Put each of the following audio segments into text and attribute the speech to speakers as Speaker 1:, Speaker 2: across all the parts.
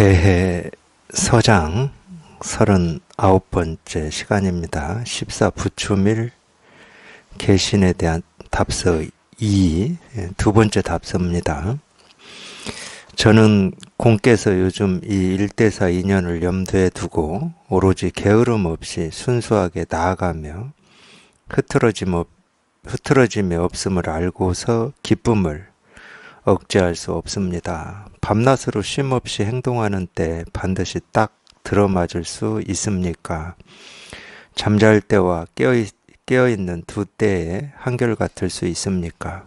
Speaker 1: 대해서장 39번째 시간입니다. 14부추밀 개신에 대한 답서 2, 두 번째 답서입니다. 저는 공께서 요즘 이 일대사 인연을 염두에 두고 오로지 게으름 없이 순수하게 나아가며 흐트러짐이 없음을 알고서 기쁨을 억제할 수 없습니다. 밤낮으로 쉼없이 행동하는 때 반드시 딱 들어맞을 수 있습니까? 잠잘 때와 깨어있는 두 때에 한결같을 수 있습니까?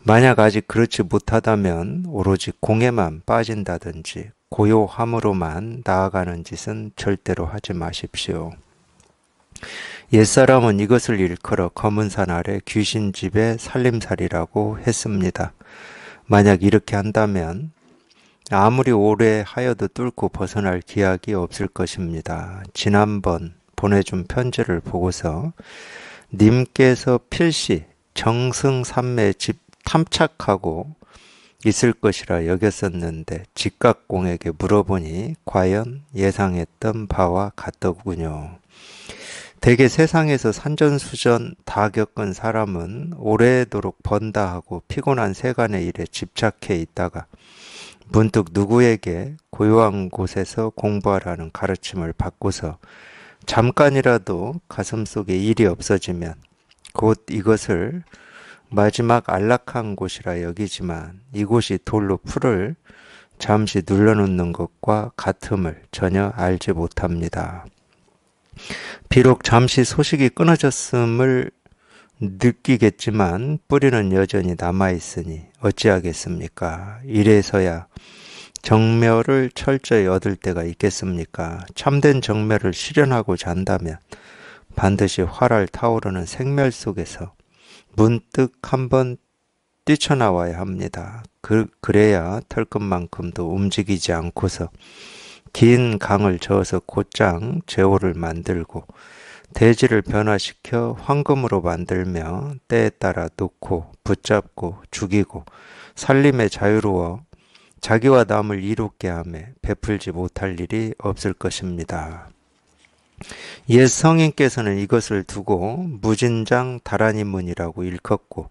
Speaker 1: 만약 아직 그렇지 못하다면 오로지 공에만 빠진다든지 고요함으로만 나아가는 짓은 절대로 하지 마십시오. 옛사람은 이것을 일컬어 검은 산 아래 귀신집에 살림살이라고 했습니다. 만약 이렇게 한다면 아무리 오래 하여도 뚫고 벗어날 기약이 없을 것입니다. 지난번 보내준 편지를 보고서 님께서 필시 정승삼매 집 탐착하고 있을 것이라 여겼었는데 직각공에게 물어보니 과연 예상했던 바와 같더군요. 대개 세상에서 산전수전 다 겪은 사람은 오래도록 번다 하고 피곤한 세간의 일에 집착해 있다가 문득 누구에게 고요한 곳에서 공부하라는 가르침을 받고서 잠깐이라도 가슴속에 일이 없어지면 곧 이것을 마지막 안락한 곳이라 여기지만 이곳이 돌로 풀을 잠시 눌러놓는 것과 같음을 전혀 알지 못합니다. 비록 잠시 소식이 끊어졌음을 느끼겠지만 뿌리는 여전히 남아있으니 어찌하겠습니까? 이래서야 정멸을 철저히 얻을 때가 있겠습니까? 참된 정멸을 실현하고 잔다면 반드시 활활 타오르는 생멸 속에서 문득 한번 뛰쳐나와야 합니다. 그래야 털끝만큼도 움직이지 않고서 긴 강을 저어서 곧장 제호를 만들고 대지를 변화시켜 황금으로 만들며 때에 따라 놓고 붙잡고 죽이고 살림에 자유로워 자기와 남을 이롭게 하며 베풀지 못할 일이 없을 것입니다. 옛 성인께서는 이것을 두고 무진장 다란이문이라고 일컫고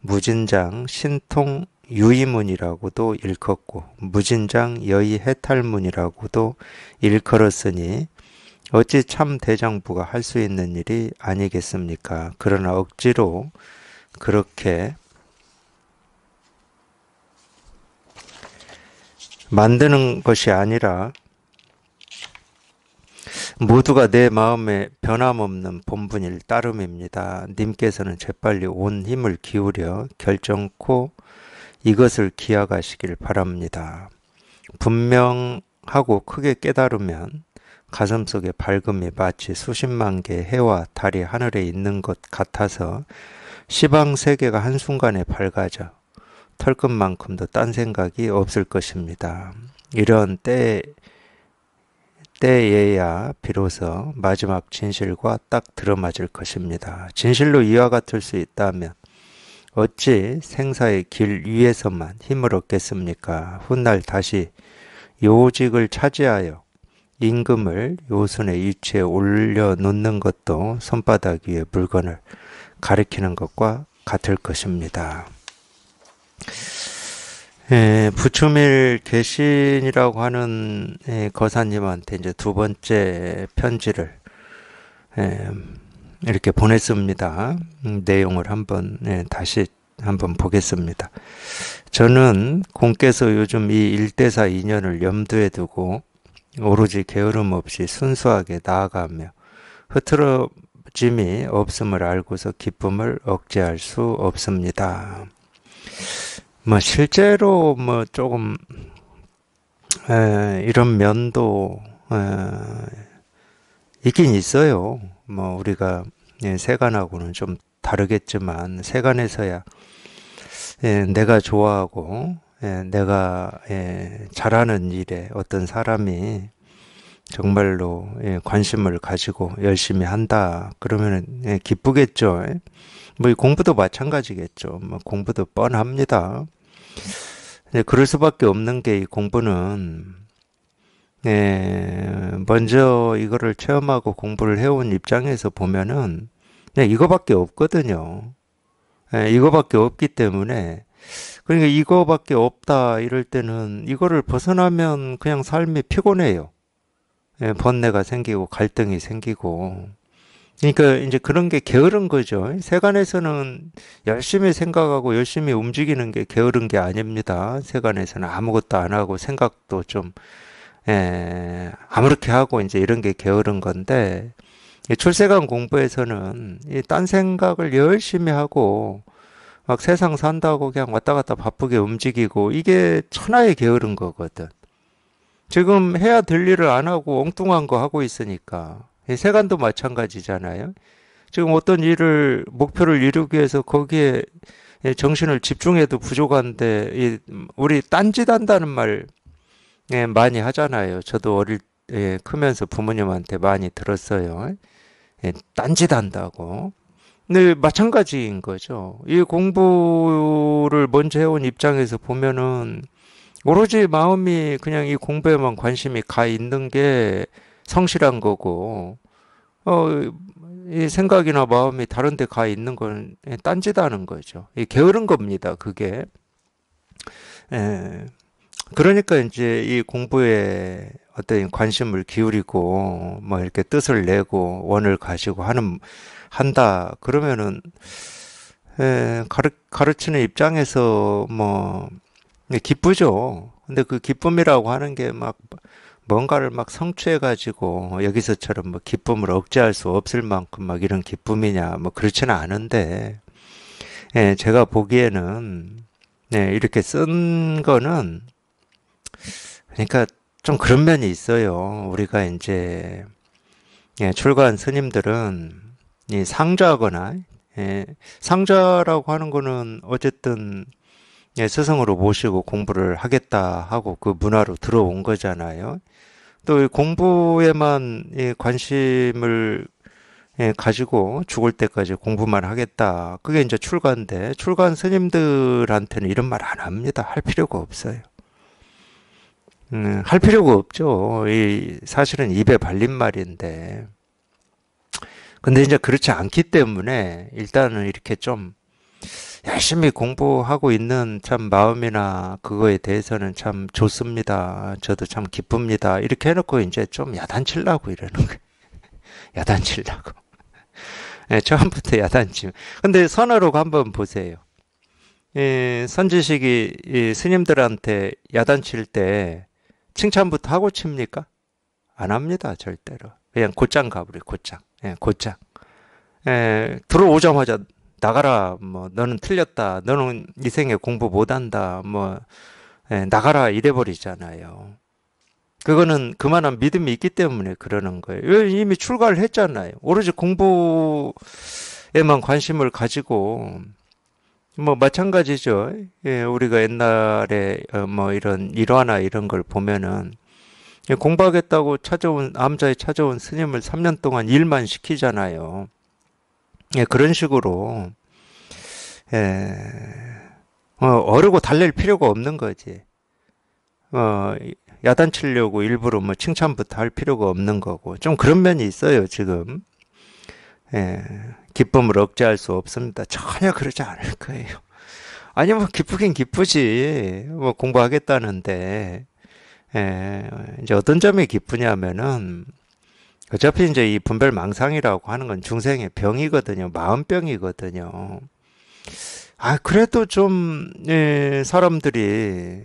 Speaker 1: 무진장 신통 유이문이라고도 일컫고 무진장 여의해탈문이라고도 일컬었으니 어찌 참 대장부가 할 수 있는 일이 아니겠습니까? 그러나 억지로 그렇게 만드는 것이 아니라 모두가 내 마음에 변함없는 본분일 따름입니다. 님께서는 재빨리 온 힘을 기울여 결정코 이것을 기약하시길 바랍니다. 분명하고 크게 깨달으면 가슴속에 밝음이 마치 수십만 개의 해와 달이 하늘에 있는 것 같아서 시방세계가 한순간에 밝아져 털끝만큼도 딴 생각이 없을 것입니다. 이런 때에야 비로소 마지막 진실과 딱 들어맞을 것입니다. 진실로 이와 같을 수 있다면 어찌 생사의 길 위에서만 힘을 얻겠습니까? 훗날 다시 요직을 차지하여 임금을 요순의 위치에 올려놓는 것도 손바닥 위에 물건을 가리키는 것과 같을 것입니다. 부추밀 개신이라고 하는 거사님한테 이제 두 번째 편지를 이렇게 보냈습니다. 내용을 다시 한번 보겠습니다. 저는 공께서 요즘 이 일대사 인연을 염두에 두고 오로지 게으름 없이 순수하게 나아가며 흐트러짐이 없음을 알고서 기쁨을 억제할 수 없습니다. 실제로 조금 이런 면도 있긴 있어요. 우리가 세간하고는 좀 다르겠지만 세간에서야 내가 좋아하고 내가 잘하는 일에 어떤 사람이 정말로 관심을 가지고 열심히 한다 그러면 기쁘겠죠. 공부도 마찬가지겠죠. 공부도 뻔합니다. 그럴 수밖에 없는 게 이 공부는 먼저 이거를 체험하고 공부를 해온 입장에서 보면은 그냥 이거밖에 없거든요. 이거밖에 없기 때문에 그러니까 이거밖에 없다 이럴 때는 이거를 벗어나면 그냥 삶이 피곤해요. 번뇌가 생기고 갈등이 생기고. 그러니까 이제 그런 게 게으른 거죠. 세간에서는 열심히 생각하고 열심히 움직이는 게 게으른 게 아닙니다. 세간에서는 아무것도 안 하고 생각도 좀 아무렇게 하고 이제 이런 게 게으른 건데 이 출세관 공부에서는 이 딴 생각을 열심히 하고 막 세상 산다고 그냥 왔다 갔다 바쁘게 움직이고 이게 천하의 게으른 거거든. 지금 해야 될 일을 안 하고 엉뚱한 거 하고 있으니까. 이 세간도 마찬가지잖아요. 지금 어떤 일을, 목표를 이루기 위해서 거기에 정신을 집중해도 부족한데, 우리 딴짓 한다는 말 많이 하잖아요. 저도 크면서 부모님한테 많이 들었어요. 딴짓 한다고. 근데 마찬가지인 거죠. 이 공부를 먼저 해온 입장에서 보면은 오로지 마음이 그냥 이 공부에만 관심이 가 있는 게 성실한 거고, 어, 이 생각이나 마음이 다른 데 가 있는 건 딴짓하는 거죠. 이 게으른 겁니다, 그게. 예. 그러니까 이제 이 공부에 어떤 관심을 기울이고, 뭐 이렇게 뜻을 내고, 원을 가지고 한다. 그러면은, 가르치는 입장에서 뭐, 기쁘죠. 근데 그 기쁨이라고 하는 게 막 뭔가를 막 성취해가지고 여기서처럼 뭐 기쁨을 억제할 수 없을 만큼 막 이런 기쁨이냐 뭐 그렇지는 않은데 제가 보기에는 이렇게 쓴 거는 그러니까 좀 그런 면이 있어요. 우리가 이제 출가한 스님들은 이 상좌하거나 상좌라고 하는 거는 어쨌든 스승으로 모시고 공부를 하겠다 하고 그 문화로 들어온 거잖아요. 또 공부에만 관심을 가지고 죽을 때까지 공부만 하겠다. 그게 이제 출가인데 출가한 스님들한테는 이런 말 안 합니다. 할 필요가 없어요. 할 필요가 없죠. 사실은 입에 발린 말인데. 근데 이제 그렇지 않기 때문에 일단은 이렇게 좀 열심히 공부하고 있는 참 마음이나 그거에 대해서는 참 좋습니다. 저도 참 기쁩니다. 이렇게 해놓고 이제 좀 야단치려고 이러는 거예요. 야단치려고. 처음부터 야단치. 근데 선어록 한번 보세요. 선지식이 스님들한테 야단칠 때 칭찬부터 하고 칩니까? 안 합니다. 절대로. 그냥 곧장 가버려, 곧장. 곧장. 들어오자마자 나가라, 뭐, 너는 틀렸다. 너는 이 생에 공부 못한다. 뭐, 나가라. 이래버리잖아요. 그거는 그만한 믿음이 있기 때문에 그러는 거예요. 이미 출가를 했잖아요. 오로지 공부에만 관심을 가지고, 뭐, 마찬가지죠. 우리가 옛날에, 뭐, 이런 일화나 이런 걸 보면은, 공부하겠다고 암자에 찾아온 스님을 3년 동안 일만 시키잖아요. 그런 식으로, 예, 어르고 달랠 필요가 없는 거지. 어, 야단치려고 일부러 뭐 칭찬부터 할 필요가 없는 거고. 좀 그런 면이 있어요, 지금. 예, 기쁨을 억제할 수 없습니다. 전혀 그러지 않을 거예요. 아니, 뭐, 기쁘긴 기쁘지. 뭐, 공부하겠다는데. 이제 어떤 점이 기쁘냐면은, 어차피 이제 이 분별망상이라고 하는 건 중생의 병이거든요. 마음병이거든요. 그래도 좀, 사람들이,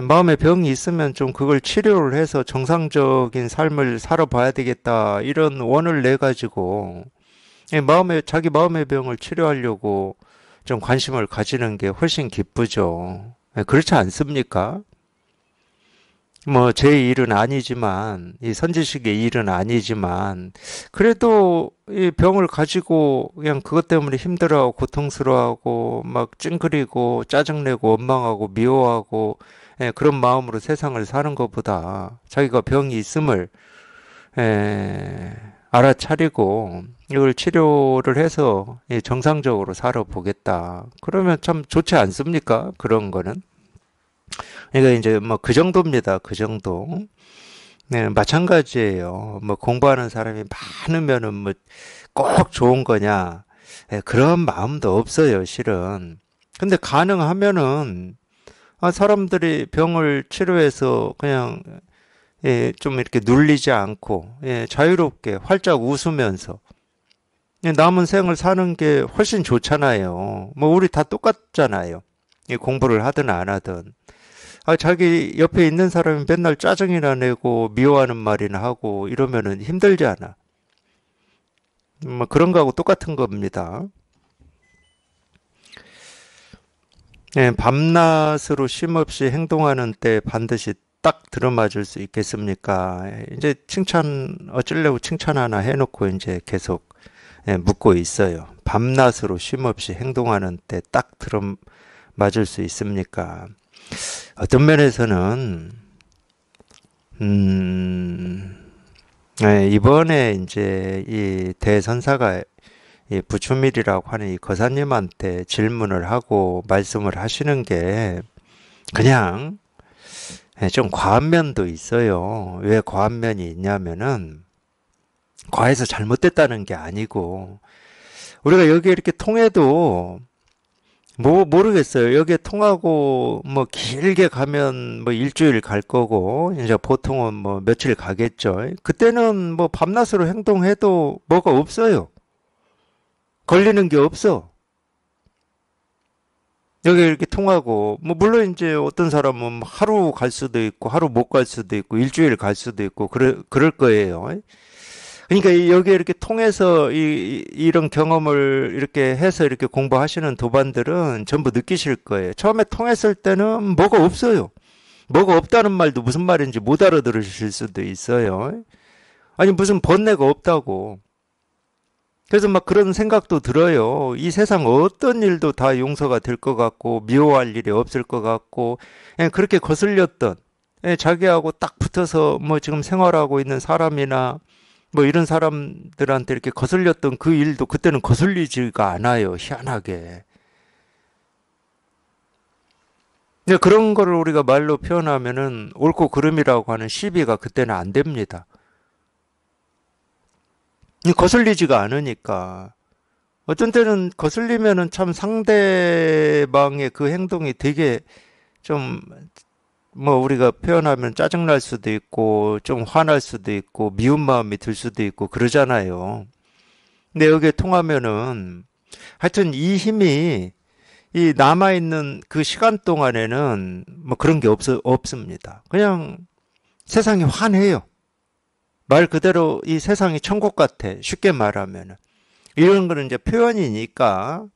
Speaker 1: 마음에 병이 있으면 좀 그걸 치료를 해서 정상적인 삶을 살아봐야 되겠다. 이런 원을 내가지고, 자기 마음의 병을 치료하려고 좀 관심을 가지는 게 훨씬 기쁘죠. 그렇지 않습니까? 뭐, 제 일은 아니지만, 이 선지식의 일은 아니지만, 그래도 이 병을 가지고 그냥 그것 때문에 힘들어하고 고통스러워하고, 막 찡그리고, 짜증내고, 원망하고, 미워하고, 그런 마음으로 세상을 사는 것보다 자기가 병이 있음을, 알아차리고, 이걸 치료를 해서 정상적으로 살아보겠다. 그러면 참 좋지 않습니까? 그런 거는. 그러니까 이제 뭐 그 정도입니다. 그 정도. 네, 마찬가지예요. 뭐 공부하는 사람이 많으면은 뭐 꼭 좋은 거냐? 예, 그런 마음도 없어요, 실은. 근데 가능하면은 사람들이 병을 치료해서 그냥 좀 이렇게 눌리지 않고 자유롭게 활짝 웃으면서 남은 생을 사는 게 훨씬 좋잖아요. 뭐 우리 다 똑같잖아요. 공부를 하든 안 하든. 자기 옆에 있는 사람이 맨날 짜증이나 내고 미워하는 말이나 하고 이러면은 힘들지 않아. 뭐 그런 거하고 똑같은 겁니다. 밤낮으로 쉼없이 행동하는 때 반드시 딱 들어맞을 수 있겠습니까? 이제 칭찬, 어쩌려고 칭찬 하나 해놓고 이제 계속 묻고 있어요. 밤낮으로 쉼없이 행동하는 때 딱 들어맞을 수 있습니까? 어떤 면에서는, 이번에 이제 이 대선사가 이 부추밀이라고 하는 이 거사님한테 질문을 하고 말씀을 하시는 게 그냥 좀 과한 면도 있어요. 왜 과한 면이 있냐면은 과해서 잘못됐다는 게 아니고 우리가 여기 이렇게 통해도 뭐 모르겠어요. 여기에 통하고 뭐 길게 가면 뭐 일주일 갈 거고 이제 보통은 뭐 며칠 가겠죠. 그때는 뭐 밤낮으로 행동해도 뭐가 없어요. 걸리는 게 없어. 여기 이렇게 통하고 뭐 물론 이제 어떤 사람은 뭐 하루 갈 수도 있고 하루 못 갈 수도 있고 일주일 갈 수도 있고 그럴 거예요. 그러니까 여기 이렇게 통해서 이런 경험을 이렇게 해서 이렇게 공부하시는 도반들은 전부 느끼실 거예요. 처음에 통했을 때는 뭐가 없어요. 뭐가 없다는 말도 무슨 말인지 못 알아들으실 수도 있어요. 아니 무슨 번뇌가 없다고. 그래서 막 그런 생각도 들어요. 이 세상 어떤 일도 다 용서가 될 것 같고 미워할 일이 없을 것 같고 그렇게 거슬렸던 자기하고 딱 붙어서 뭐 지금 생활하고 있는 사람이나 뭐 이런 사람들한테 이렇게 거슬렸던 그 일도 그때는 거슬리지가 않아요. 희한하게. 근데 그런 거를 우리가 말로 표현하면은 옳고 그름이라고 하는 시비가 그때는 안 됩니다. 거슬리지가 않으니까. 어떤 때는 거슬리면은 참 상대방의 그 행동이 되게 좀 뭐 우리가 표현하면 짜증날 수도 있고 좀 화날 수도 있고 미운 마음이 들 수도 있고 그러잖아요. 근데 여기에 통하면은 하여튼 이 힘이 이 남아있는 그 시간 동안에는 뭐 그런 게 없습니다. 그냥 세상이 환해요. 말 그대로 이 세상이 천국 같아. 쉽게 말하면은. 이런 거는 이제 표현이니까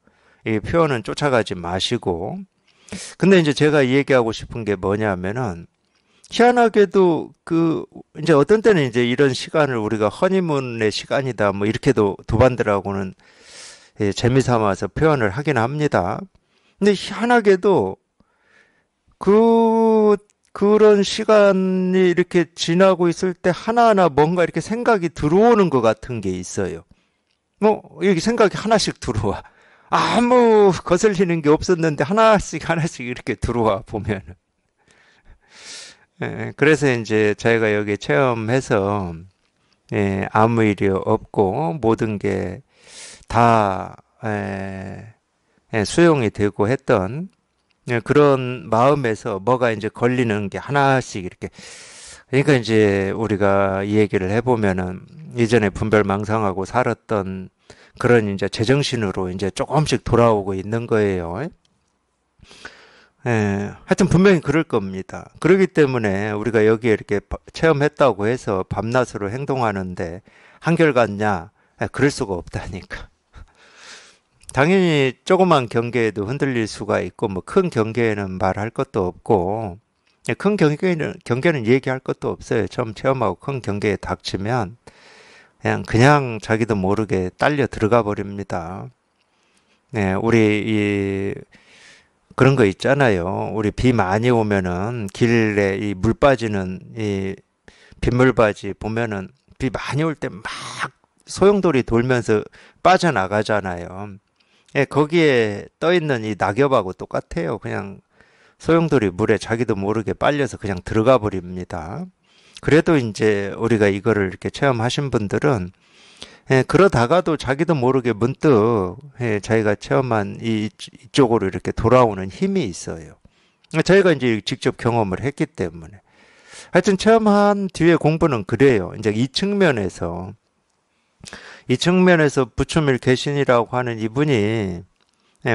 Speaker 1: 이 표현은 쫓아가지 마시고. 근데 이제 제가 얘기하고 싶은 게 뭐냐면은 희한하게도 그 이제 어떤 때는 이제 이런 시간을 우리가 허니문의 시간이다 뭐 이렇게도 도반들하고는 재미삼아서 표현을 하긴 합니다. 근데 희한하게도 그런 시간이 이렇게 지나고 있을 때 하나하나 뭔가 이렇게 생각이 들어오는 것 같은 게 있어요. 뭐 이렇게 생각이 하나씩 들어와. 아무 거슬리는 게 없었는데 하나씩 하나씩 이렇게 들어와 보면은. 그래서 이제 저희가 여기 체험해서 아무 일이 없고 모든 게 다 수용이 되고 했던 그런 마음에서 뭐가 이제 걸리는 게 하나씩 이렇게. 그러니까 이제 우리가 이 얘기를 해보면은 이전에 분별망상하고 살았던 그런 이제 제정신으로 이제 조금씩 돌아오고 있는 거예요. 하여튼 분명히 그럴 겁니다. 그렇기 때문에 우리가 여기에 이렇게 체험했다고 해서 밤낮으로 행동하는데 한결같냐? 그럴 수가 없다니까. 당연히 조그만 경계에도 흔들릴 수가 있고 뭐 큰 경계에는 말할 것도 없고 큰 경계는 얘기할 것도 없어요. 처음 체험하고 큰 경계에 닥치면 그냥 자기도 모르게 딸려 들어가 버립니다. 네, 그런 거 있잖아요. 우리 비 많이 오면은 길에 이 물 빠지는 이 빗물바지 보면은 비 많이 올 때 막 소용돌이 돌면서 빠져나가잖아요. 거기에 떠 있는 이 낙엽하고 똑같아요. 그냥 소용돌이 물에 자기도 모르게 빨려서 그냥 들어가 버립니다. 그래도 이제 우리가 이거를 이렇게 체험하신 분들은 그러다가도 자기도 모르게 문득 자기가 체험한 이쪽으로 이렇게 돌아오는 힘이 있어요. 저희가 이제 직접 경험을 했기 때문에. 하여튼 체험한 뒤에 공부는 그래요. 이제 이 측면에서 부처밀 개신이라고 하는 이분이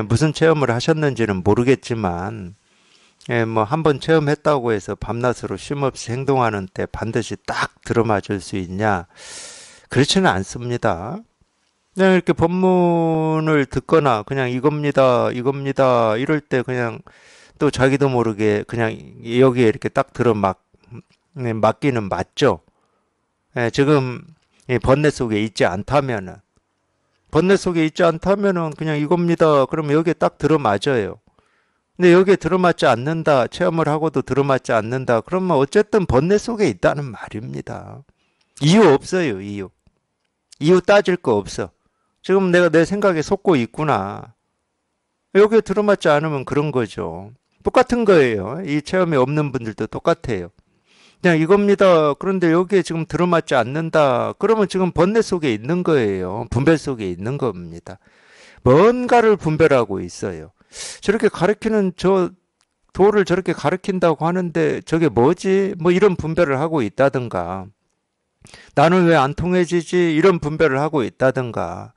Speaker 1: 무슨 체험을 하셨는지는 모르겠지만 뭐 한번 체험했다고 해서 밤낮으로 쉼없이 행동하는 때 반드시 딱 들어맞을 수 있냐? 그렇지는 않습니다. 그냥 이렇게 법문을 듣거나 그냥 이겁니다, 이겁니다 이럴 때 그냥 또 자기도 모르게 그냥 여기에 이렇게 딱 맞기는 맞죠. 지금 번뇌 속에 있지 않다면은 그냥 이겁니다. 그러면 여기에 딱 들어맞아요. 근데 여기에 들어맞지 않는다, 체험을 하고도 들어맞지 않는다, 그러면 어쨌든 번뇌 속에 있다는 말입니다. 이유 없어요, 이유. 이유 따질 거 없어. 지금 내가 내 생각에 속고 있구나. 여기에 들어맞지 않으면 그런 거죠. 똑같은 거예요. 이 체험이 없는 분들도 똑같아요. 그냥 이겁니다. 그런데 여기에 지금 들어맞지 않는다. 그러면 지금 번뇌 속에 있는 거예요. 분별 속에 있는 겁니다. 뭔가를 분별하고 있어요. 저렇게 가르치는 도를 저렇게 가르친다고 하는데 저게 뭐지? 뭐 이런 분별을 하고 있다든가. 나는 왜 안 통해지지? 이런 분별을 하고 있다든가.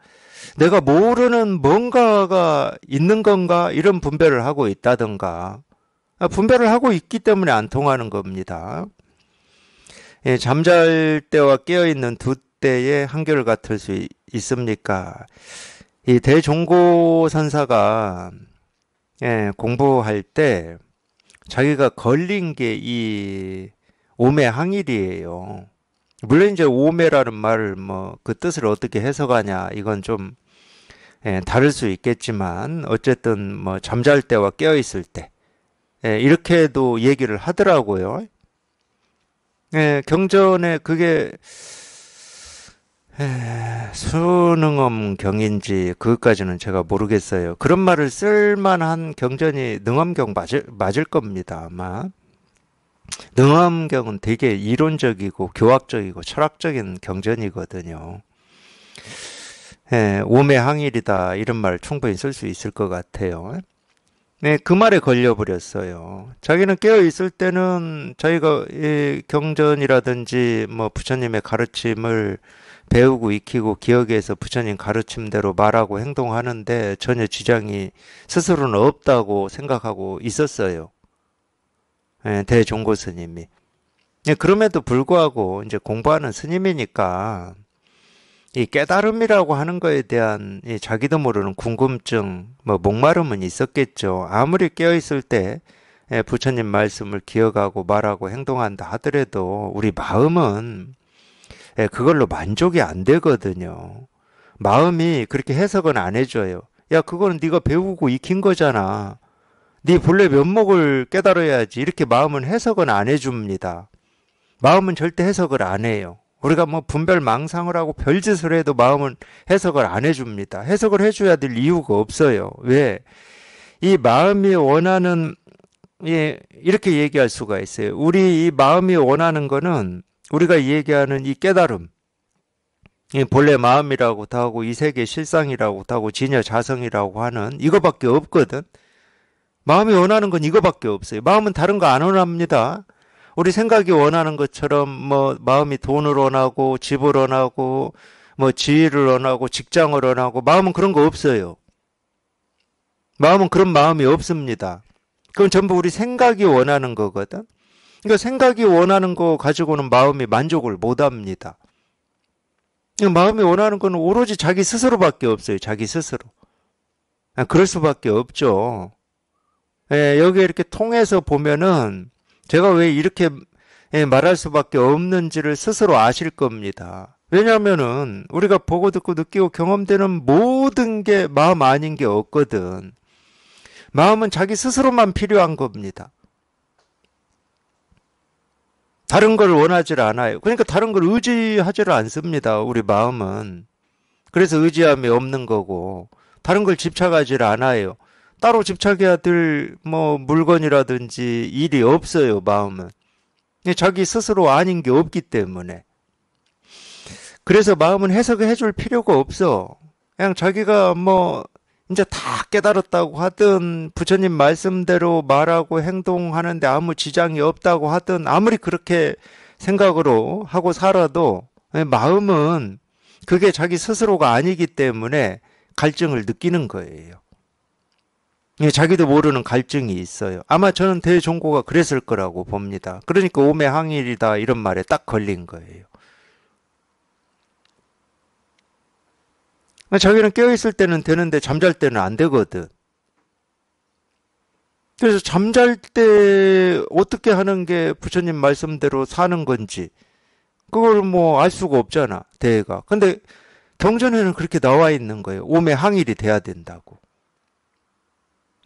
Speaker 1: 내가 모르는 뭔가가 있는 건가? 이런 분별을 하고 있다든가. 분별을 하고 있기 때문에 안 통하는 겁니다. 잠잘 때와 깨어있는 두 때의 한결 같을 수 있습니까? 이 대종고 선사가 공부할 때 자기가 걸린 게 이 오매항일이에요. 물론 이제 오매라는 말을 뭐 그 뜻을 어떻게 해석하냐 이건 좀 다를 수 있겠지만 어쨌든 뭐 잠잘 때와 깨어 있을 때 이렇게도 얘기를 하더라고요. 경전에 그게 수능엄 경인지 그것까지는 제가 모르겠어요. 그런 말을 쓸만한 경전이 능엄경 맞을 겁니다, 아마. 능엄경은 되게 이론적이고 교학적이고 철학적인 경전이거든요. 오매항일이다 이런 말 충분히 쓸 수 있을 것 같아요. 그 말에 걸려버렸어요. 자기는 깨어있을 때는 자기가 이 경전이라든지 뭐 부처님의 가르침을 배우고 익히고 기억해서 부처님 가르침대로 말하고 행동하는데 전혀 지장이 스스로는 없다고 생각하고 있었어요. 대종고 스님이. 그럼에도 불구하고 이제 공부하는 스님이니까 이 깨달음이라고 하는 거에 대한 이 자기도 모르는 궁금증, 뭐 목마름은 있었겠죠. 아무리 깨어있을 때 부처님 말씀을 기억하고 말하고 행동한다 하더라도 우리 마음은 그걸로 만족이 안 되거든요. 마음이 그렇게 해석은 안 해줘요. 야, 그거는 네가 배우고 익힌 거잖아. 네 본래 면목을 깨달아야지. 이렇게 마음은 해석은 안 해줍니다. 마음은 절대 해석을 안 해요. 우리가 뭐 분별망상을 하고 별짓을 해도 마음은 해석을 안 해줍니다. 해석을 해줘야 될 이유가 없어요. 왜? 이 마음이 원하는, 이렇게 얘기할 수가 있어요. 우리 이 마음이 원하는 거는 우리가 얘기하는 이 깨달음, 이 본래 마음이라고도 하고 이 세계 실상이라고도 하고 진여 자성이라고 하는 이거밖에 없거든. 마음이 원하는 건 이거밖에 없어요. 마음은 다른 거 안 원합니다. 우리 생각이 원하는 것처럼 뭐 마음이 돈을 원하고 집을 원하고 뭐 지위를 원하고 직장을 원하고 마음은 그런 거 없어요. 마음은 그런 마음이 없습니다. 그건 전부 우리 생각이 원하는 거거든. 그러니까 생각이 원하는 거 가지고는 마음이 만족을 못 합니다. 마음이 원하는 건 오로지 자기 스스로밖에 없어요. 자기 스스로. 그럴 수밖에 없죠. 여기 이렇게 통해서 보면은 제가 왜 이렇게 말할 수밖에 없는지를 스스로 아실 겁니다. 왜냐하면은 우리가 보고 듣고 느끼고 경험되는 모든 게 마음 아닌 게 없거든. 마음은 자기 스스로만 필요한 겁니다. 다른 걸 원하지 않아요. 그러니까 다른 걸 의지하지를 않습니다. 우리 마음은. 그래서 의지함이 없는 거고 다른 걸 집착하지 않아요. 따로 집착해야 될 뭐 물건이라든지 일이 없어요, 마음은. 자기 스스로 아닌 게 없기 때문에. 그래서 마음은 해석해 줄 필요가 없어. 그냥 자기가 뭐 이제 다 깨달았다고 하든 부처님 말씀대로 말하고 행동하는데 아무 지장이 없다고 하든 아무리 그렇게 생각으로 하고 살아도 마음은 그게 자기 스스로가 아니기 때문에 갈증을 느끼는 거예요. 자기도 모르는 갈증이 있어요. 아마 저는 대종고가 그랬을 거라고 봅니다. 그러니까 오매항일이다 이런 말에 딱 걸린 거예요. 자기는 깨어있을 때는 되는데 잠잘 때는 안 되거든. 그래서 잠잘 때 어떻게 하는 게 부처님 말씀대로 사는 건지 그걸 뭐 알 수가 없잖아, 대가. 근데 경전에는 그렇게 나와 있는 거예요. 오매항일이 돼야 된다고.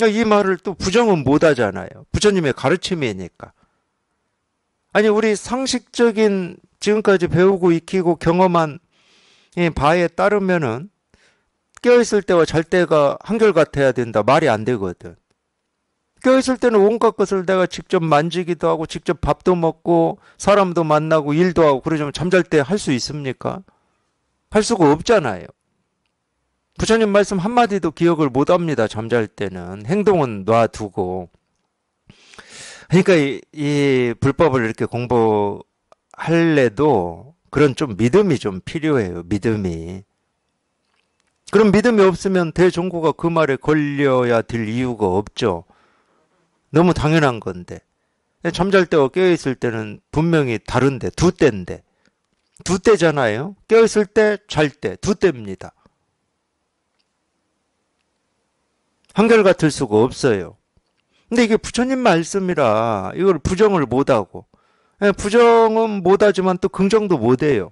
Speaker 1: 이 말을 또 부정은 못 하잖아요. 부처님의 가르침이니까. 아니, 우리 상식적인 지금까지 배우고 익히고 경험한 이 바에 따르면은 깨어있을 때와 잘 때가 한결같아야 된다. 말이 안 되거든. 깨어있을 때는 온갖 것을 내가 직접 만지기도 하고 직접 밥도 먹고 사람도 만나고 일도 하고 그러지만 잠잘 때 할 수 있습니까? 할 수가 없잖아요. 부처님 말씀 한마디도 기억을 못 합니다. 잠잘 때는. 행동은 놔두고. 그러니까 이 불법을 이렇게 공부할래도 그런 좀 믿음이 좀 필요해요. 믿음이. 그럼 믿음이 없으면 대종고가 그 말에 걸려야 될 이유가 없죠. 너무 당연한 건데. 잠잘 때와 깨어있을 때는 분명히 다른데, 두 때인데. 두 때잖아요. 깨어있을 때, 잘 때, 두 때입니다. 한결같을 수가 없어요. 근데 이게 부처님 말씀이라 이걸 부정을 못하고, 부정은 못하지만 또 긍정도 못해요.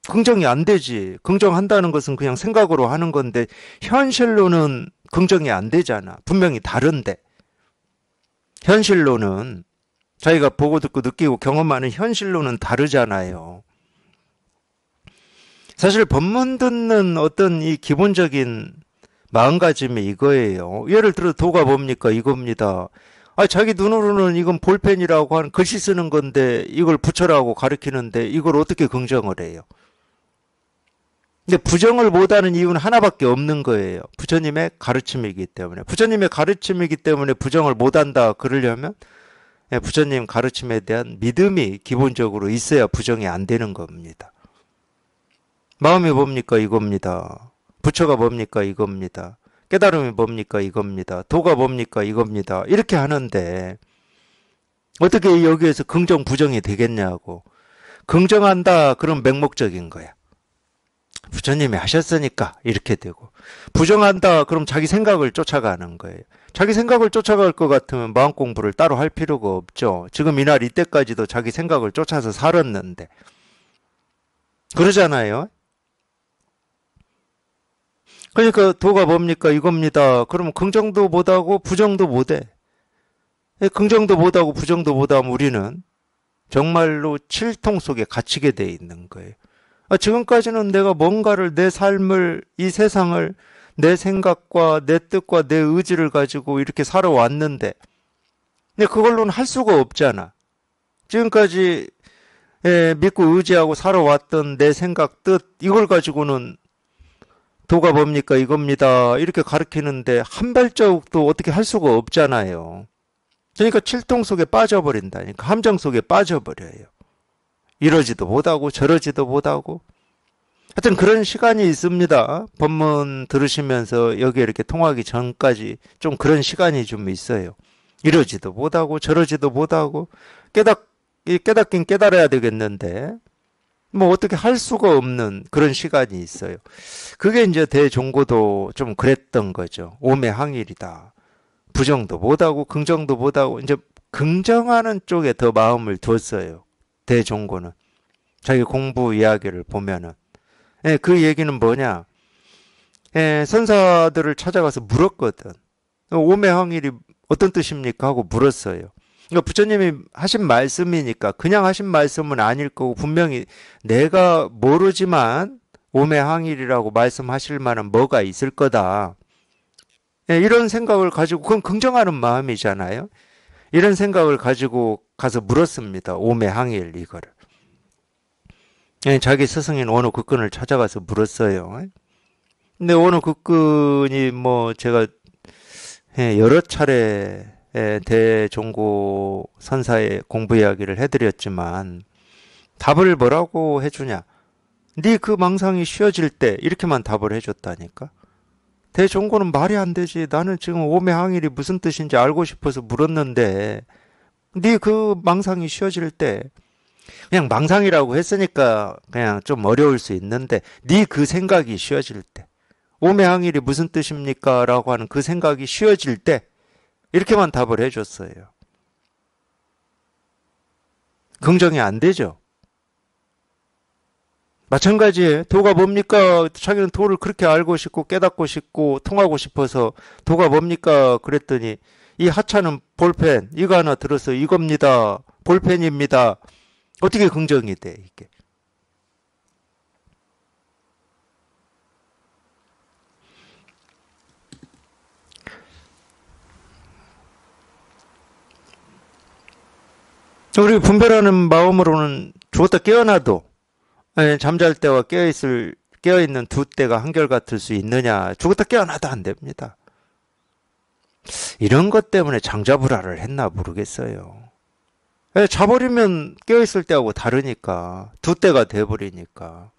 Speaker 1: 긍정이 안 되지. 긍정한다는 것은 그냥 생각으로 하는 건데 현실로는 긍정이 안 되잖아. 분명히 다른데. 현실로는 자기가 보고 듣고 느끼고 경험하는 현실로는 다르잖아요. 사실 법문 듣는 어떤 이 기본적인 마음가짐이 이거예요. 예를 들어 도가 뭡니까? 이겁니다. 자기 눈으로는 이건 볼펜이라고 하는 글씨 쓰는 건데 이걸 부처라고 가르치는데 이걸 어떻게 긍정을 해요? 근데 부정을 못하는 이유는 하나밖에 없는 거예요. 부처님의 가르침이기 때문에. 부처님의 가르침이기 때문에 부정을 못한다 그러려면 부처님 가르침에 대한 믿음이 기본적으로 있어야 부정이 안 되는 겁니다. 마음이 뭡니까? 이겁니다. 부처가 뭡니까? 이겁니다. 깨달음이 뭡니까? 이겁니다. 도가 뭡니까? 이겁니다. 이렇게 하는데 어떻게 여기에서 긍정 부정이 되겠냐고. 긍정한다 그런 맹목적인 거야. 부처님이 하셨으니까 이렇게 되고, 부정한다 그럼 자기 생각을 쫓아가는 거예요. 자기 생각을 쫓아갈 것 같으면 마음 공부를 따로 할 필요가 없죠. 지금 이날 이때까지도 자기 생각을 쫓아서 살았는데 그러잖아요. 그러니까 도가 뭡니까? 이겁니다. 그러면 긍정도 못하고 부정도 못해. 긍정도 못하고 부정도 못하면 우리는 정말로 칠통 속에 갇히게 돼 있는 거예요. 지금까지는 내가 뭔가를 내 삶을 이 세상을 내 생각과 내 뜻과 내 의지를 가지고 이렇게 살아왔는데 근데 그걸로는 할 수가 없잖아. 지금까지 믿고 의지하고 살아왔던 내 생각, 뜻 이걸 가지고는 도가 뭡니까? 이겁니다. 이렇게 가르치는데 한 발자국도 어떻게 할 수가 없잖아요. 그러니까 칠통 속에 빠져버린다니까. 함정 속에 빠져버려요. 이러지도 못하고 저러지도 못하고 하여튼 그런 시간이 있습니다. 법문 들으시면서 여기 이렇게 통하기 전까지 좀 그런 시간이 좀 있어요. 이러지도 못하고 저러지도 못하고 깨닫긴 깨달아야 되겠는데 뭐 어떻게 할 수가 없는 그런 시간이 있어요. 그게 이제 대종고도 좀 그랬던 거죠. 오매항일이다. 부정도 못하고 긍정도 못하고 이제 긍정하는 쪽에 더 마음을 뒀어요. 대종고는. 자기 공부 이야기를 보면은. 그 얘기는 뭐냐. 선사들을 찾아가서 물었거든. 오매항일이 어떤 뜻입니까? 하고 물었어요. 그러니까 부처님이 하신 말씀이니까 그냥 하신 말씀은 아닐 거고 분명히 내가 모르지만 오매항일이라고 말씀하실 만한 뭐가 있을 거다. 예, 이런 생각을 가지고, 그건 긍정하는 마음이잖아요. 이런 생각을 가지고 가서 물었습니다. 오매항일 이거를. 예, 자기 스승인 원호 극근을 찾아가서 물었어요. 근데 원호 극근이 뭐 제가 예, 여러 차례 대종고 선사의 공부 이야기를 해드렸지만 답을 뭐라고 해주냐? 네 그 망상이 쉬어질 때 이렇게만 답을 해줬다니까. 대종고는 말이 안 되지. 나는 지금 오매항일이 무슨 뜻인지 알고 싶어서 물었는데 네 그 망상이 쉬어질 때 그냥 망상이라고 했으니까 그냥 좀 어려울 수 있는데 네 그 생각이 쉬어질 때 오매항일이 무슨 뜻입니까? 라고 하는 그 생각이 쉬어질 때 이렇게만 답을 해줬어요. 긍정이 안 되죠. 마찬가지에 도가 뭡니까? 자기는 도를 그렇게 알고 싶고 깨닫고 싶고 통하고 싶어서 도가 뭡니까? 그랬더니 이 하찮은 볼펜 이거 하나 들어서 이겁니다. 볼펜입니다. 어떻게 긍정이 돼 이게? 우리 분별하는 마음으로는 죽었다 깨어나도 잠잘 때와 깨어있는 두 때가 한결같을 수 있느냐? 죽었다 깨어나도 안 됩니다. 이런 것 때문에 장자불화를 했나 모르겠어요. 자버리면 깨어있을 때하고 다르니까. 두 때가 돼버리니까.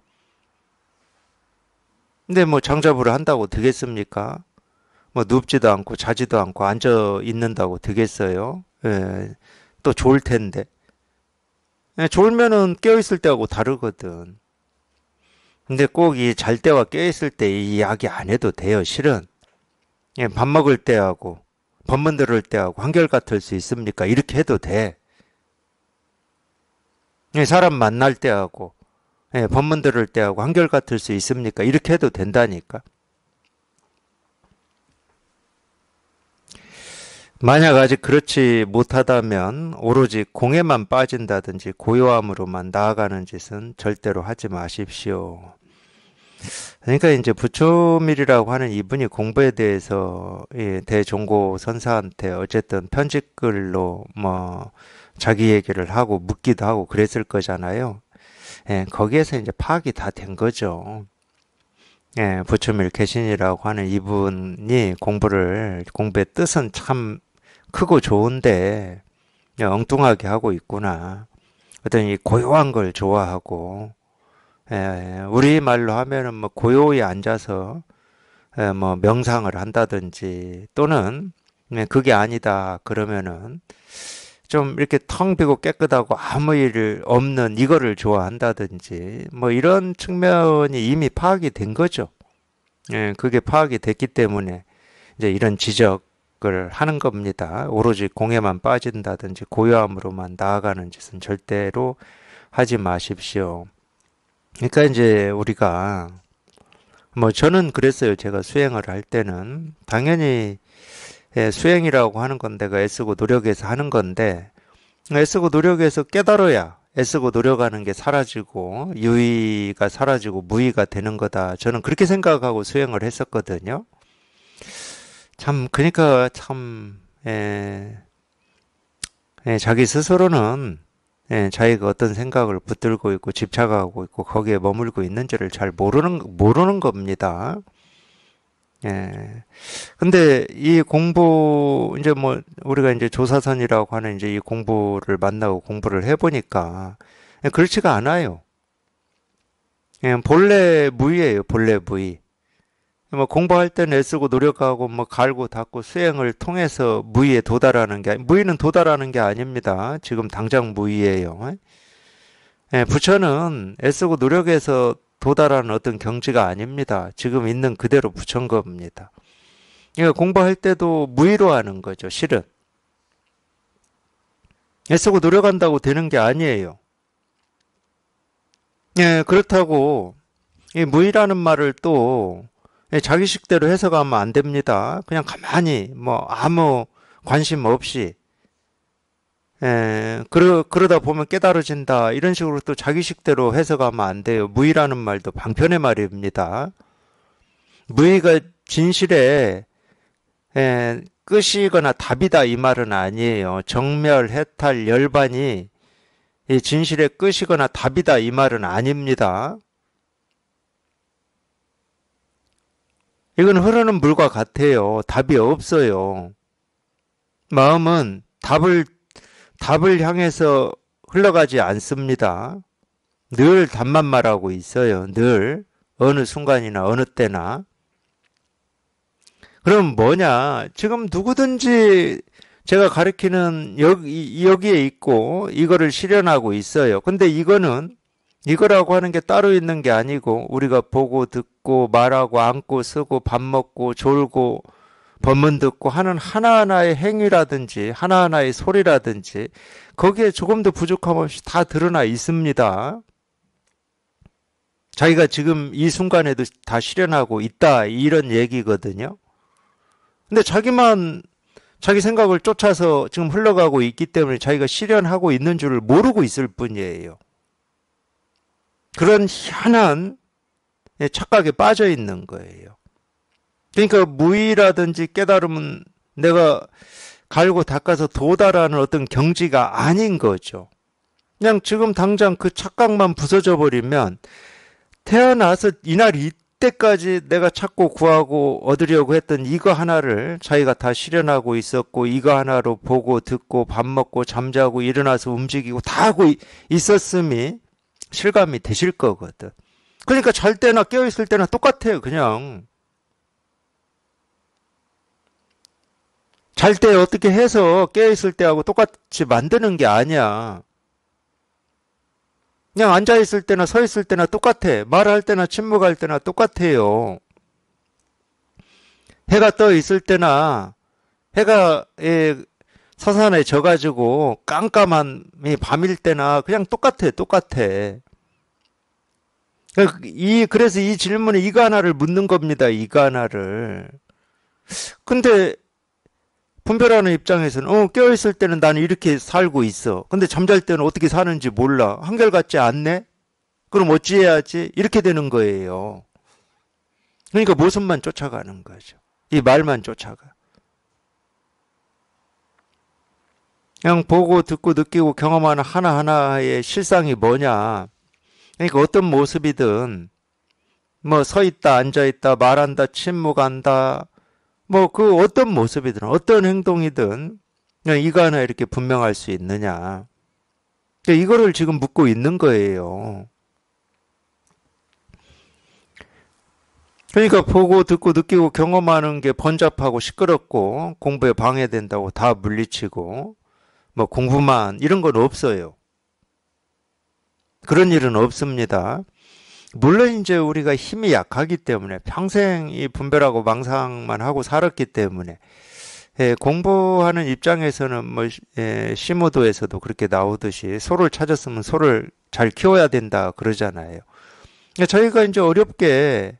Speaker 1: 근데 뭐 장자불화 한다고 되겠습니까? 뭐 눕지도 않고 자지도 않고 앉아 있는다고 되겠어요? 예, 또 좋을 텐데. 예, 졸면은 깨어있을 때하고 다르거든. 근데 꼭 이 잘 때와 깨어있을 때 이 이야기 안 해도 돼요, 실은. 예, 밥 먹을 때하고, 법문 들을 때하고 한결같을 수 있습니까? 이렇게 해도 돼. 예, 사람 만날 때하고, 예, 법문 들을 때하고 한결같을 수 있습니까? 이렇게 해도 된다니까. 만약 아직 그렇지 못하다면 오로지 공에만 빠진다든지 고요함으로만 나아가는 짓은 절대로 하지 마십시오. 그러니까 이제 부처밀이라고 하는 이분이 공부에 대해서 대종고 선사한테 어쨌든 편집글로 뭐 자기 얘기를 하고 묻기도 하고 그랬을 거잖아요. 예, 거기에서 이제 파악이 다 된 거죠. 예, 부처밀 개신이라고 하는 이분이 공부의 뜻은 참 크고 좋은데 엉뚱하게 하고 있구나. 어떤 이 고요한 걸 좋아하고 우리 말로 하면은 뭐 고요히 앉아서 뭐 명상을 한다든지 또는 그게 아니다 그러면은 좀 이렇게 텅 비고 깨끗하고 아무 일 없는 이거를 좋아한다든지 뭐 이런 측면이 이미 파악이 된 거죠. 예, 그게 파악이 됐기 때문에 이제 이런 지적을 하는 겁니다. 오로지 공에만 빠진다든지 고요함으로만 나아가는 짓은 절대로 하지 마십시오. 그러니까 이제 우리가 뭐 저는 그랬어요. 제가 수행을 할 때는 당연히 수행이라고 하는 건 내가 애쓰고 노력해서 하는 건데 애쓰고 노력해서 깨달아야 애쓰고 노력하는 게 사라지고 유의가 사라지고 무의가 되는 거다. 저는 그렇게 생각하고 수행을 했었거든요. 참 그러니까 참 자기 스스로는 자기가 어떤 생각을 붙들고 있고 집착하고 있고 거기에 머물고 있는지를 잘 모르는 겁니다. 예. 근데 이 공부, 이제 뭐, 우리가 이제 조사선이라고 하는 이제 이 공부를 만나고 공부를 해보니까, 그렇지가 않아요. 본래 무의예요, 본래 무의. 뭐 공부할 때는 애쓰고 노력하고 뭐 갈고 닦고 수행을 통해서 무의에 도달하는 게, 무의는 도달하는 게 아닙니다. 지금 당장 무의예요. 부처는 애쓰고 노력해서 도달하는 어떤 경지가 아닙니다. 지금 있는 그대로 부처인 겁니다. 그러니까 공부할 때도 무의로 하는 거죠, 실은. 애쓰고 노력한다고 되는 게 아니에요. 그렇다고 이 무의라는 말을 또 자기식대로 해석하면 안 됩니다. 그냥 가만히 뭐 아무 관심 없이 그러다 보면 깨달아진다. 이런 식으로 또 자기식대로 해석하면 안 돼요. 무의라는 말도 방편의 말입니다. 무의가 진실에 끝이거나 답이다 이 말은 아니에요. 정멸, 해탈, 열반이 이 진실의 끝이거나 답이다 이 말은 아닙니다. 이건 흐르는 물과 같아요. 답이 없어요. 마음은 답을 향해서 흘러가지 않습니다. 늘 답만 말하고 있어요. 늘 어느 순간이나 어느 때나. 그럼 뭐냐? 지금 누구든지 제가 가르치는 여기에 있고 이거를 실현하고 있어요. 근데 이거라고 하는 게 따로 있는 게 아니고 우리가 보고 듣고 말하고 앉고 쓰고 밥 먹고 졸고 법문 듣고 하는 하나하나의 행위라든지 하나하나의 소리라든지 거기에 조금도 부족함 없이 다 드러나 있습니다. 자기가 지금 이 순간에도 다 실현하고 있다 이런 얘기거든요. 근데 자기 생각을 쫓아서 지금 흘러가고 있기 때문에 자기가 실현하고 있는 줄을 모르고 있을 뿐이에요. 그런 희한한 착각에 빠져 있는 거예요. 그러니까 무의라든지 깨달음은 내가 갈고 닦아서 도달하는 어떤 경지가 아닌 거죠. 그냥 지금 당장 그 착각만 부서져 버리면 태어나서 이날 이때까지 내가 찾고 구하고 얻으려고 했던 이거 하나를 자기가 다 실현하고 있었고 이거 하나로 보고 듣고 밥 먹고 잠자고 일어나서 움직이고 다 하고 있었음이 실감이 되실 거거든. 그러니까 잘 때나 깨어있을 때나 똑같아요. 그냥 잘 때 어떻게 해서 깨어있을 때하고 똑같이 만드는 게 아니야. 그냥 앉아있을 때나 서있을 때나 똑같아. 말할 때나 침묵할 때나 똑같아요. 해가 떠 있을 때나 해가 서산에 져가지고 깜깜한 밤일 때나 그냥 똑같아. 그래서 이 질문에 이거 하나를 묻는 겁니다. 이거 하나를. 근데 분별하는 입장에서는 깨어있을 때는 나는 이렇게 살고 있어. 근데 잠잘 때는 어떻게 사는지 몰라. 한결같지 않네? 그럼 어찌해야지? 이렇게 되는 거예요. 그러니까 모습만 쫓아가는 거죠. 이 말만 쫓아가. 그냥 보고 듣고 느끼고 경험하는 하나하나의 실상이 뭐냐. 그러니까 어떤 모습이든 뭐 서 있다 앉아 있다 말한다 침묵한다 뭐 그 어떤 모습이든 어떤 행동이든 그냥 이거 하나 이렇게 분명할 수 있느냐. 이거를 지금 묻고 있는 거예요. 그러니까 보고 듣고 느끼고 경험하는 게 번잡하고 시끄럽고 공부에 방해된다고 다 물리치고 뭐 공부만 이런 건 없어요. 그런 일은 없습니다. 물론 이제 우리가 힘이 약하기 때문에 평생 이 분별하고 망상만 하고 살았기 때문에 공부하는 입장에서는 뭐 시무도에서도 그렇게 나오듯이 소를 찾았으면 소를 잘 키워야 된다 그러잖아요. 저희가 이제 어렵게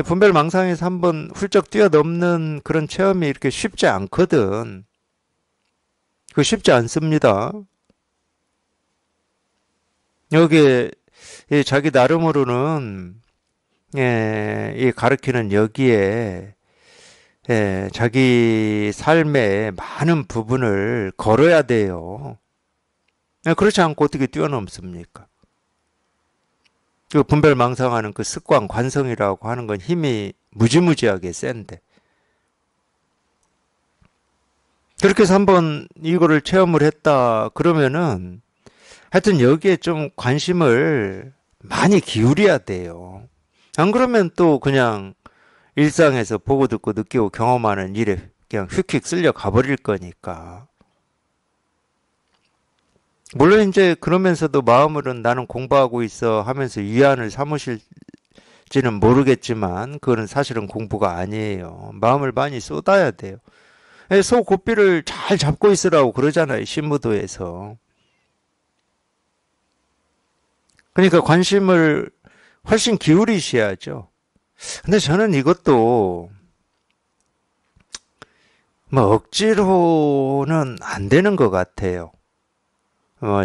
Speaker 1: 분별 망상에서 한번 훌쩍 뛰어넘는 그런 체험이 이렇게 쉽지 않거든. 그 쉽지 않습니다. 여기에 자기 나름으로는 이 가르치는 여기에 자기 삶의 많은 부분을 걸어야 돼요. 그렇지 않고 어떻게 뛰어넘습니까? 그 분별망상하는 그 습관, 관성이라고 하는 건 힘이 무지무지하게 센데. 그렇게 해서 한번 이거를 체험을 했다 그러면은 하여튼 여기에 좀 관심을 많이 기울여야 돼요. 안 그러면 또 그냥 일상에서 보고 듣고 느끼고 경험하는 일에 그냥 휙휙 쓸려 가버릴 거니까. 물론 이제 그러면서도 마음으로는 나는 공부하고 있어 하면서 위안을 삼으실지는 모르겠지만 그거는 사실은 공부가 아니에요. 마음을 많이 쏟아야 돼요. 소 고삐를 잘 잡고 있으라고 그러잖아요. 신무도에서. 그러니까 관심을 훨씬 기울이셔야죠. 근데 저는 이것도 뭐 억지로는 안 되는 것 같아요.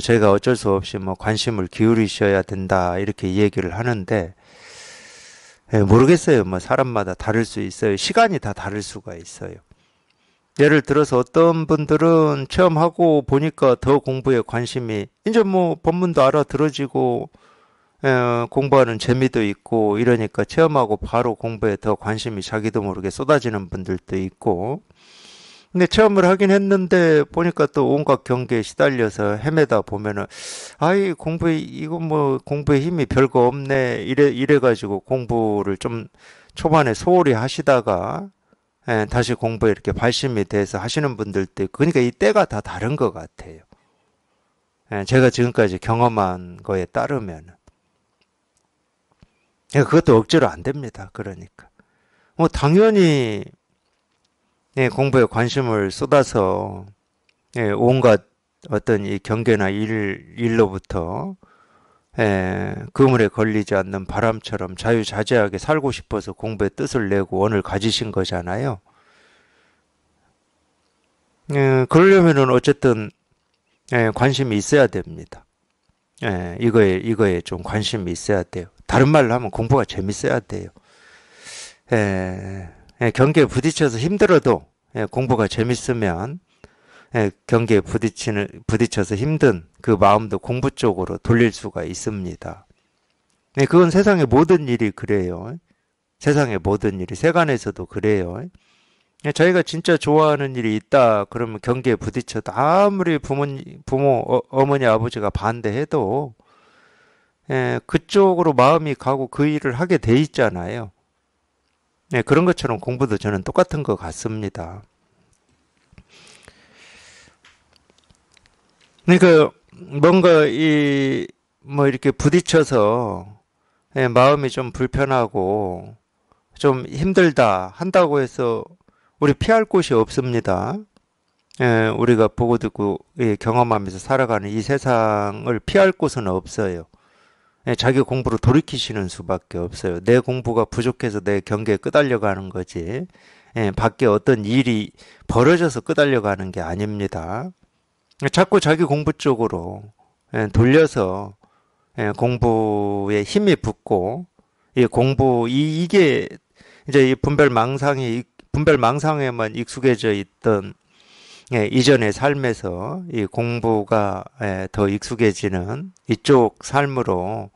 Speaker 1: 저희가 어쩔 수 없이 뭐 관심을 기울이셔야 된다 이렇게 얘기를 하는데 모르겠어요. 뭐 사람마다 다를 수 있어요. 시간이 다 다를 수가 있어요. 예를 들어서 어떤 분들은 체험하고 보니까 더 공부에 관심이, 이제 뭐 본문도 알아들어지고, 공부하는 재미도 있고, 이러니까 체험하고 바로 공부에 더 관심이 자기도 모르게 쏟아지는 분들도 있고, 근데 체험을 하긴 했는데 보니까 또 온갖 경계에 시달려서 헤매다 보면은 아이 공부에 이거 뭐 공부에 힘이 별거 없네 이래 가지고 공부를 좀 초반에 소홀히 하시다가 다시 공부에 이렇게 발심이 돼서 하시는 분들도 있고 그러니까 이 때가 다 다른 것 같아요. 제가 지금까지 경험한 거에 따르면 그것도 억지로 안 됩니다. 그러니까 뭐 당연히 공부에 관심을 쏟아서 온갖 어떤 이 경계나 일로부터 그물에 걸리지 않는 바람처럼 자유자재하게 살고 싶어서 공부에 뜻을 내고 원을 가지신 거잖아요. 그러려면은 어쨌든 관심이 있어야 됩니다. 이거에 좀 관심이 있어야 돼요. 다른 말로 하면 공부가 재밌어야 돼요. 경계에 부딪혀서 힘들어도 공부가 재밌으면 경계에 부딪혀서 힘든 그 마음도 공부 쪽으로 돌릴 수가 있습니다. 그건 세상의 모든 일이 그래요. 세상의 모든 일이 세간에서도 그래요. 자기가 진짜 좋아하는 일이 있다 그러면 경계에 부딪혀도 아무리 어머니 아버지가 반대해도 그쪽으로 마음이 가고 그 일을 하게 돼 있잖아요. 그런 것처럼 공부도 저는 똑같은 것 같습니다. 그러니까 뭔가 뭐 이렇게 부딪혀서 마음이 좀 불편하고 좀 힘들다 한다고 해서 우리 피할 곳이 없습니다. 우리가 보고 듣고 경험하면서 살아가는 이 세상을 피할 곳은 없어요. 자기 공부로 돌이키시는 수밖에 없어요. 내 공부가 부족해서 내 경계에 끄달려 가는 거지. 밖에 어떤 일이 벌어져서 끄달려 가는 게 아닙니다. 자꾸 자기 공부 쪽으로 돌려서 공부에 힘이 붙고 이게 이제 이 분별망상에만 익숙해져 있던 이전의 삶에서 이 공부가 더 익숙해지는 이쪽 삶으로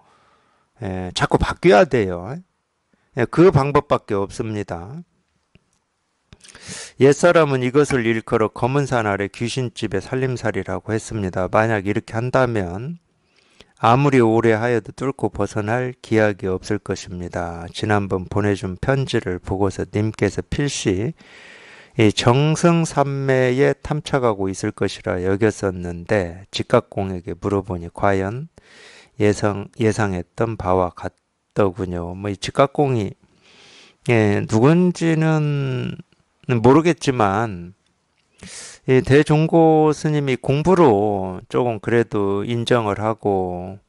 Speaker 1: 자꾸 바뀌어야 돼요. 그 방법밖에 없습니다. 옛사람은 이것을 일컬어 검은 산 아래 귀신집에 살림살이라고 했습니다. 만약 이렇게 한다면 아무리 오래 하여도 뚫고 벗어날 기약이 없을 것입니다. 지난번 보내준 편지를 보고서 님께서 필시 이 정승삼매에 탐착하고 있을 것이라 여겼었는데 직각공에게 물어보니 과연 예상했던 바와 같더군요. 뭐 이 직각공이 누군지는 모르겠지만 이 대종고 스님이 공부로 조금 그래도 인정을 하고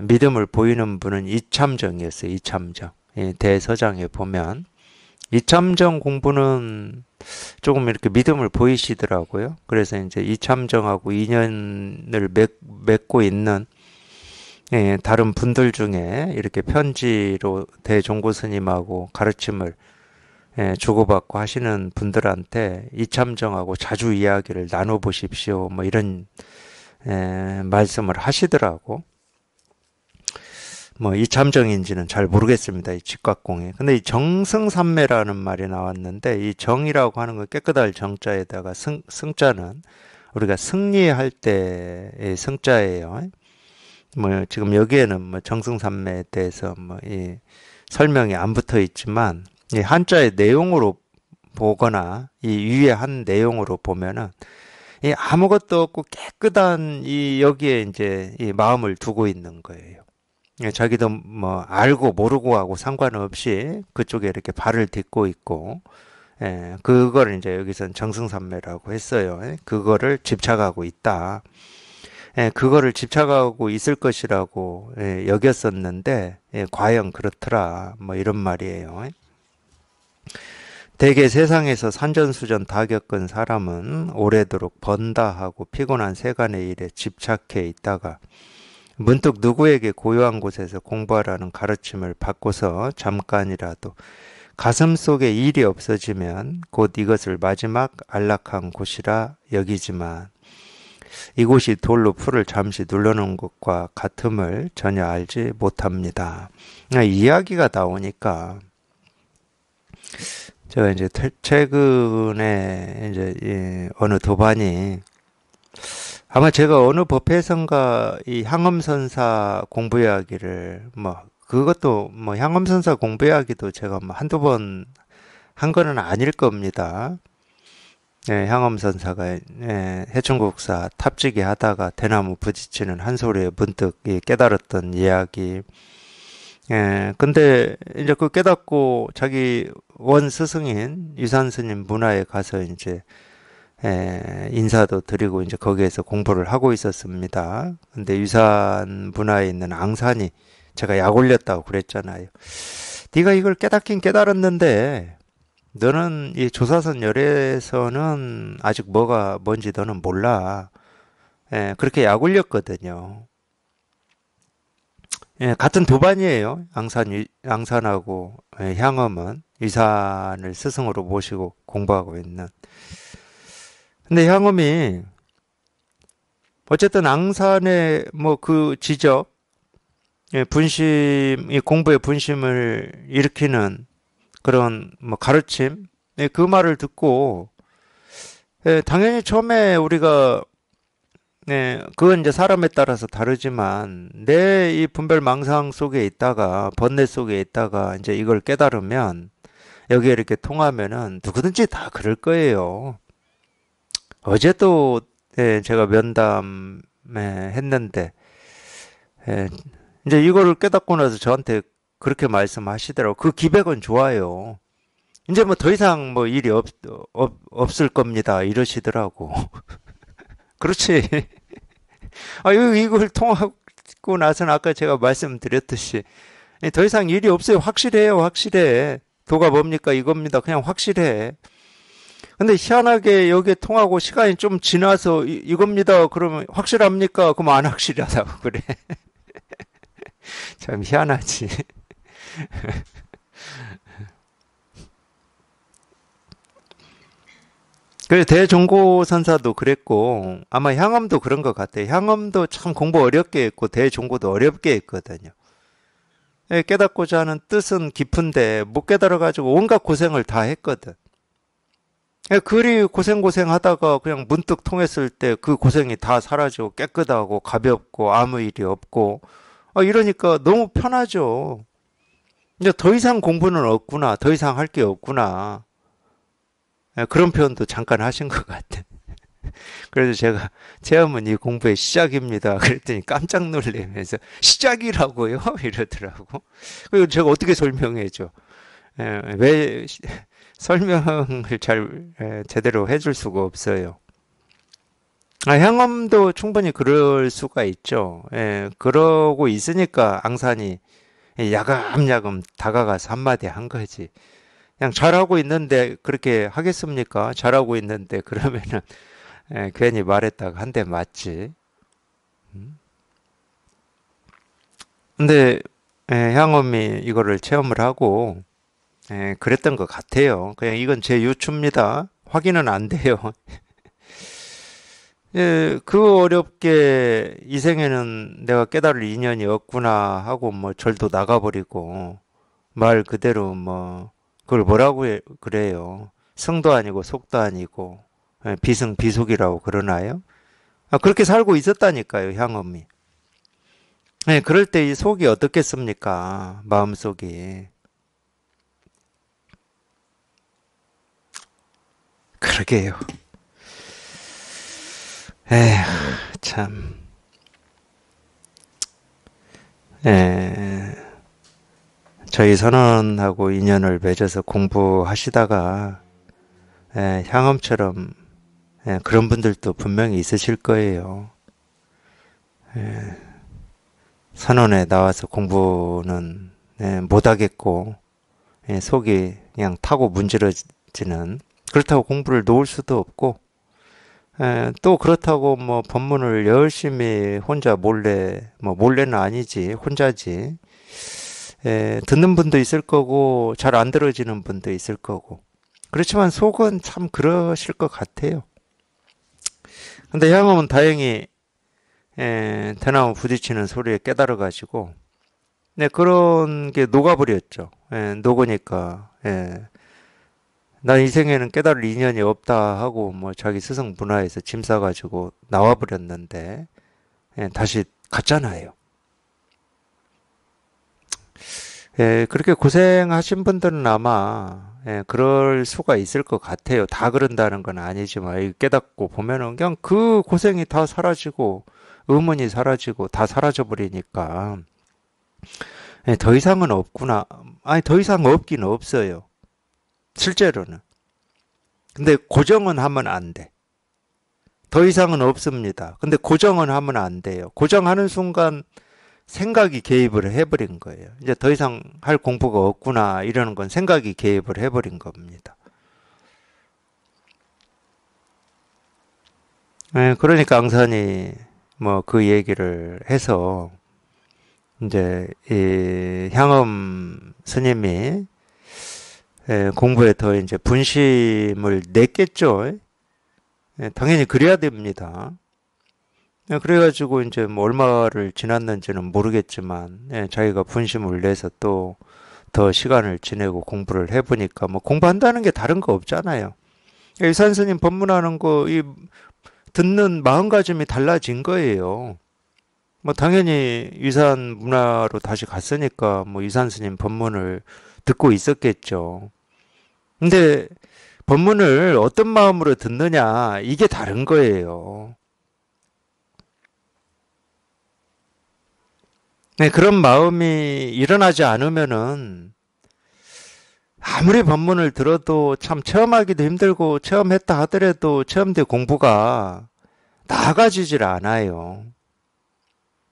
Speaker 1: 믿음을 보이는 분은 이참정이었어요. 이참정. 대서장에 보면 이참정 공부는 조금 이렇게 믿음을 보이시더라고요. 그래서 이제 이참정하고 인연을 맺고 있는 다른 분들 중에 이렇게 편지로 대종고 스님하고 가르침을 주고받고 하시는 분들한테 이참정하고 자주 이야기를 나눠보십시오. 뭐 이런 말씀을 하시더라고. 뭐 이참정인지는 잘 모르겠습니다. 이 직각공에. 근데 이 정승삼매라는 말이 나왔는데 이 정이라고 하는 건 깨끗할 정자에다가 승자는 우리가 승리할 때의 승자예요. 뭐 지금 여기에는 뭐 정승삼매에 대해서 뭐 이 설명이 안 붙어 있지만 이 한자의 내용으로 보거나 이 위에 한 내용으로 보면은 이 아무것도 없고 깨끗한 이 여기에 이제 이 마음을 두고 있는 거예요. 자기도 뭐 알고 모르고 하고 상관없이 그쪽에 이렇게 발을 딛고 있고, 그걸 이제 여기서는 정승삼매라고 했어요. 그거를 집착하고 있다. 그거를 집착하고 있을 것이라고 여겼었는데, 과연 그렇더라. 뭐 이런 말이에요. 대개 세상에서 산전수전 다 겪은 사람은 오래도록 번다 하고 피곤한 세간의 일에 집착해 있다가 문득 누구에게 고요한 곳에서 공부하라는 가르침을 받고서 잠깐이라도 가슴 속에 일이 없어지면 곧 이것을 마지막 안락한 곳이라 여기지만 이곳이 돌로 풀을 잠시 눌러놓은 것과 같음을 전혀 알지 못합니다. 이야기가 나오니까 제가 이제 최근에 이제 어느 도반이 아마 제가 어느 법회선가 이 향엄선사 공부 이야기를 뭐 그것도 뭐 향엄선사 공부 이야기도 제가 뭐 한두 번 한 거는 아닐 겁니다. 예, 향엄선사가 해충국사 탑지기 하다가 대나무 부딪히는 한 소리에 문득 깨달았던 이야기. 근데 이제 그 깨닫고 자기 원 스승인 유산 스님 문화에 가서 이제 인사도 드리고 이제 거기에서 공부를 하고 있었습니다. 근데 유산 문화에 있는 앙산이 제가 약 올렸다고 그랬잖아요. 네가 이걸 깨닫긴 깨달았는데 너는 이 조사선 열애에서는 아직 뭐가 뭔지 너는 몰라. 그렇게 약 올렸거든요. 같은 도반이에요. 앙산하고 향엄은 유산을 스승으로 모시고 공부하고 있는. 근데 향엄이 어쨌든 앙산의 뭐 그 지적, 분심, 이 공부의 분심을 일으키는 그런 뭐 가르침, 그 말을 듣고 당연히 처음에 우리가 그건 이제 사람에 따라서 다르지만 내 이 분별 망상 속에 있다가 번뇌 속에 있다가 이제 이걸 깨달으면 여기에 이렇게 통하면은 누구든지 다 그럴 거예요. 어제도 제가 면담에 했는데 이제 이거를 깨닫고 나서 저한테 그렇게 말씀하시더라고. 그 기백은 좋아요. 이제 뭐 더 이상 뭐 일이 없을 겁니다. 이러시더라고. 그렇지. 아, 이걸 통하고 나서는 아까 제가 말씀드렸듯이 더 이상 일이 없어요. 확실해요. 확실해. 도가 뭡니까? 이겁니다. 그냥 확실해. 근데 희한하게 여기에 통하고 시간이 좀 지나서 이겁니다. 그러면 확실합니까? 그럼 안 확실하다고 그래. 참 희한하지. 그래 대종고선사도 그랬고 아마 향엄도 그런 것 같아요. 향엄도 참 공부 어렵게 했고 대종고도 어렵게 했거든요. 깨닫고자 하는 뜻은 깊은데 못 깨달아가지고 온갖 고생을 다 했거든. 그리 고생하다가 그냥 문득 통했을 때 그 고생이 다 사라지고 깨끗하고 가볍고 아무 일이 없고 이러니까 너무 편하죠. 이제 더 이상 공부는 없구나. 더 이상 할 게 없구나. 그런 표현도 잠깐 하신 것 같아. 그래서 제가 체험은 이 공부의 시작입니다. 그랬더니 깜짝 놀라면서 시작이라고요? 이러더라고. 그리고 제가 어떻게 설명해줘? 왜 설명을 잘 제대로 해줄 수가 없어요. 향엄도 충분히 그럴 수가 있죠. 그러고 있으니까 앙산이 야금야금 다가가서 한마디 한 거지. 그냥 잘하고 있는데 그렇게 하겠습니까? 잘하고 있는데 그러면은 괜히 말했다가 한 대 맞지. 근데 향엄이 이거를 체험을 하고 그랬던 것 같아요. 그냥 이건 제 유추입니다. 확인은 안 돼요. 그 어렵게 이 생에는 내가 깨달을 인연이 없구나 하고 뭐 절도 나가버리고 말 그대로 뭐 그걸 뭐라고 그래요? 성도 아니고 속도 아니고 비승비속이라고 그러나요? 그렇게 살고 있었다니까요, 향엄이. 그럴 때 이 속이 어떻겠습니까? 마음속이. 그러게요. 에휴, 참. 저희 선원하고 인연을 맺어서 공부하시다가 향엄처럼 그런 분들도 분명히 있으실 거예요. 선원에 나와서 공부는 못하겠고 속이 그냥 타고 문지러지는 그렇다고 공부를 놓을 수도 없고 또 그렇다고 뭐 법문을 열심히 혼자 몰래 뭐 몰래는 아니지 혼자지 듣는 분도 있을 거고 잘 안 들어지는 분도 있을 거고 그렇지만 속은 참 그러실 것 같아요. 근데 향음은 다행히 대나무 부딪히는 소리에 깨달아가지고 네, 그런 게 녹아버렸죠. 녹으니까 난 이 생에는 깨달을 인연이 없다 하고 뭐 자기 스승 문화에서 짐 싸가지고 나와버렸는데 다시 갔잖아요. 그렇게 고생하신 분들은 아마 그럴 수가 있을 것 같아요. 다 그런다는 건 아니지만 깨닫고 보면은 그냥 그 고생이 다 사라지고 의문이 사라지고 다 사라져 버리니까 더 이상은 없구나. 아니 더 이상 없긴 없어요. 실제로는. 근데 고정은 하면 안 돼. 더 이상은 없습니다. 근데 고정은 하면 안 돼요. 고정하는 순간 생각이 개입을 해버린 거예요. 이제 더 이상 할 공부가 없구나 이러는 건 생각이 개입을 해버린 겁니다. 그러니까 앙산이 뭐 그 얘기를 해서 이제 이 향엄 스님이 공부에 더 이제 분심을 냈겠죠. 당연히 그래야 됩니다. 그래가지고 이제 뭐 얼마를 지났는지는 모르겠지만 자기가 분심을 내서 또 더 시간을 지내고 공부를 해보니까 뭐 공부한다는 게 다른 거 없잖아요. 유산 스님 법문하는 거 이 듣는 마음가짐이 달라진 거예요. 뭐 당연히 유산 문화로 다시 갔으니까 뭐 유산 스님 법문을 듣고 있었겠죠. 근데 법문을 어떤 마음으로 듣느냐 이게 다른 거예요. 네, 그런 마음이 일어나지 않으면은 아무리 법문을 들어도 참 체험하기도 힘들고 체험했다 하더라도 체험대 공부가 나아가지질 않아요.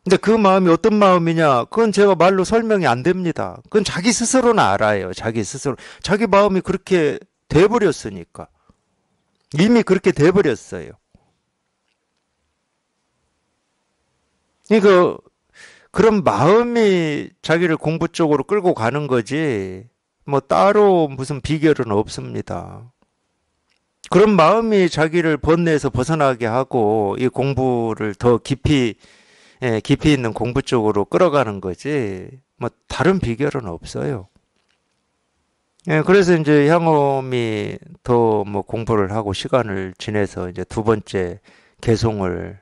Speaker 1: 근데 그 마음이 어떤 마음이냐? 그건 제가 말로 설명이 안 됩니다. 그건 자기 스스로는 알아요. 자기 스스로. 자기 마음이 그렇게 돼버렸으니까. 이미 그렇게 돼버렸어요. 그러니까 그런 마음이 자기를 공부 쪽으로 끌고 가는 거지, 뭐 따로 무슨 비결은 없습니다. 그런 마음이 자기를 번뇌에서 벗어나게 하고 이 공부를 더 깊이 있는 공부 쪽으로 끌어가는 거지, 뭐 다른 비결은 없어요. 그래서 이제 향엄이 더 뭐 공부를 하고 시간을 지내서 이제 두 번째 개송을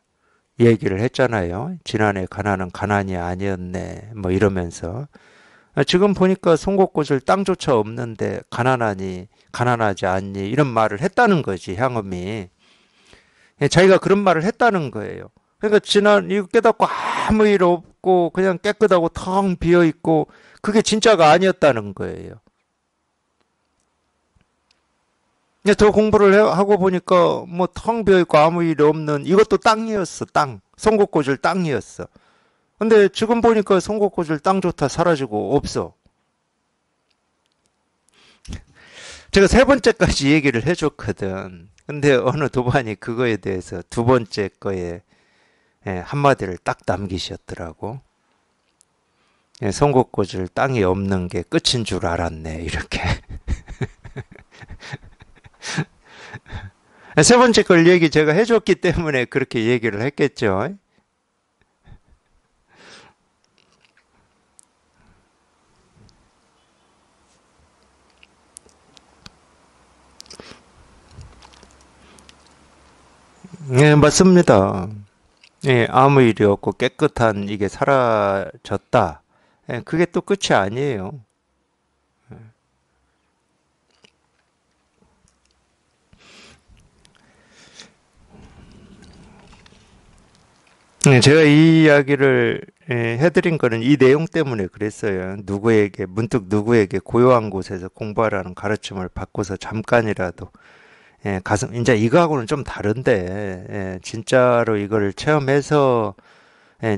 Speaker 1: 얘기를 했잖아요. 지난해 가난은 가난이 아니었네. 뭐 이러면서. 지금 보니까 송곳꽃을 땅조차 없는데 가난하니, 가난하지 않니. 이런 말을 했다는 거지, 향엄이. 자기가 그런 말을 했다는 거예요. 그러니까 이거 깨닫고 아무 일 없고 그냥 깨끗하고 텅 비어 있고 그게 진짜가 아니었다는 거예요. 더 공부를 하고 보니까 뭐 텅 비어있고 아무 일이 없는 이것도 땅이었어, 땅. 송곳꽃을 땅이었어. 근데 지금 보니까 송곳꽃을 땅 좋다 사라지고 없어. 제가 세 번째까지 얘기를 해줬거든. 근데 어느 도반이 그거에 대해서 두 번째 거에 한마디를 딱 남기셨더라고. 송곳꽃을 땅이 없는 게 끝인 줄 알았네, 이렇게. 세 번째 걸 얘기 제가 해줬기 때문에 그렇게 얘기를 했겠죠. 네, 맞습니다. 아무 일이 없고 깨끗한 이게 사라졌다. 그게 또 끝이 아니에요. 제가 이 이야기를 해드린 거는 이 내용 때문에 그랬어요. 문득 누구에게 고요한 곳에서 공부하라는 가르침을 받고서 잠깐이라도 이제 이거하고는 좀 다른데, 진짜로 이걸 체험해서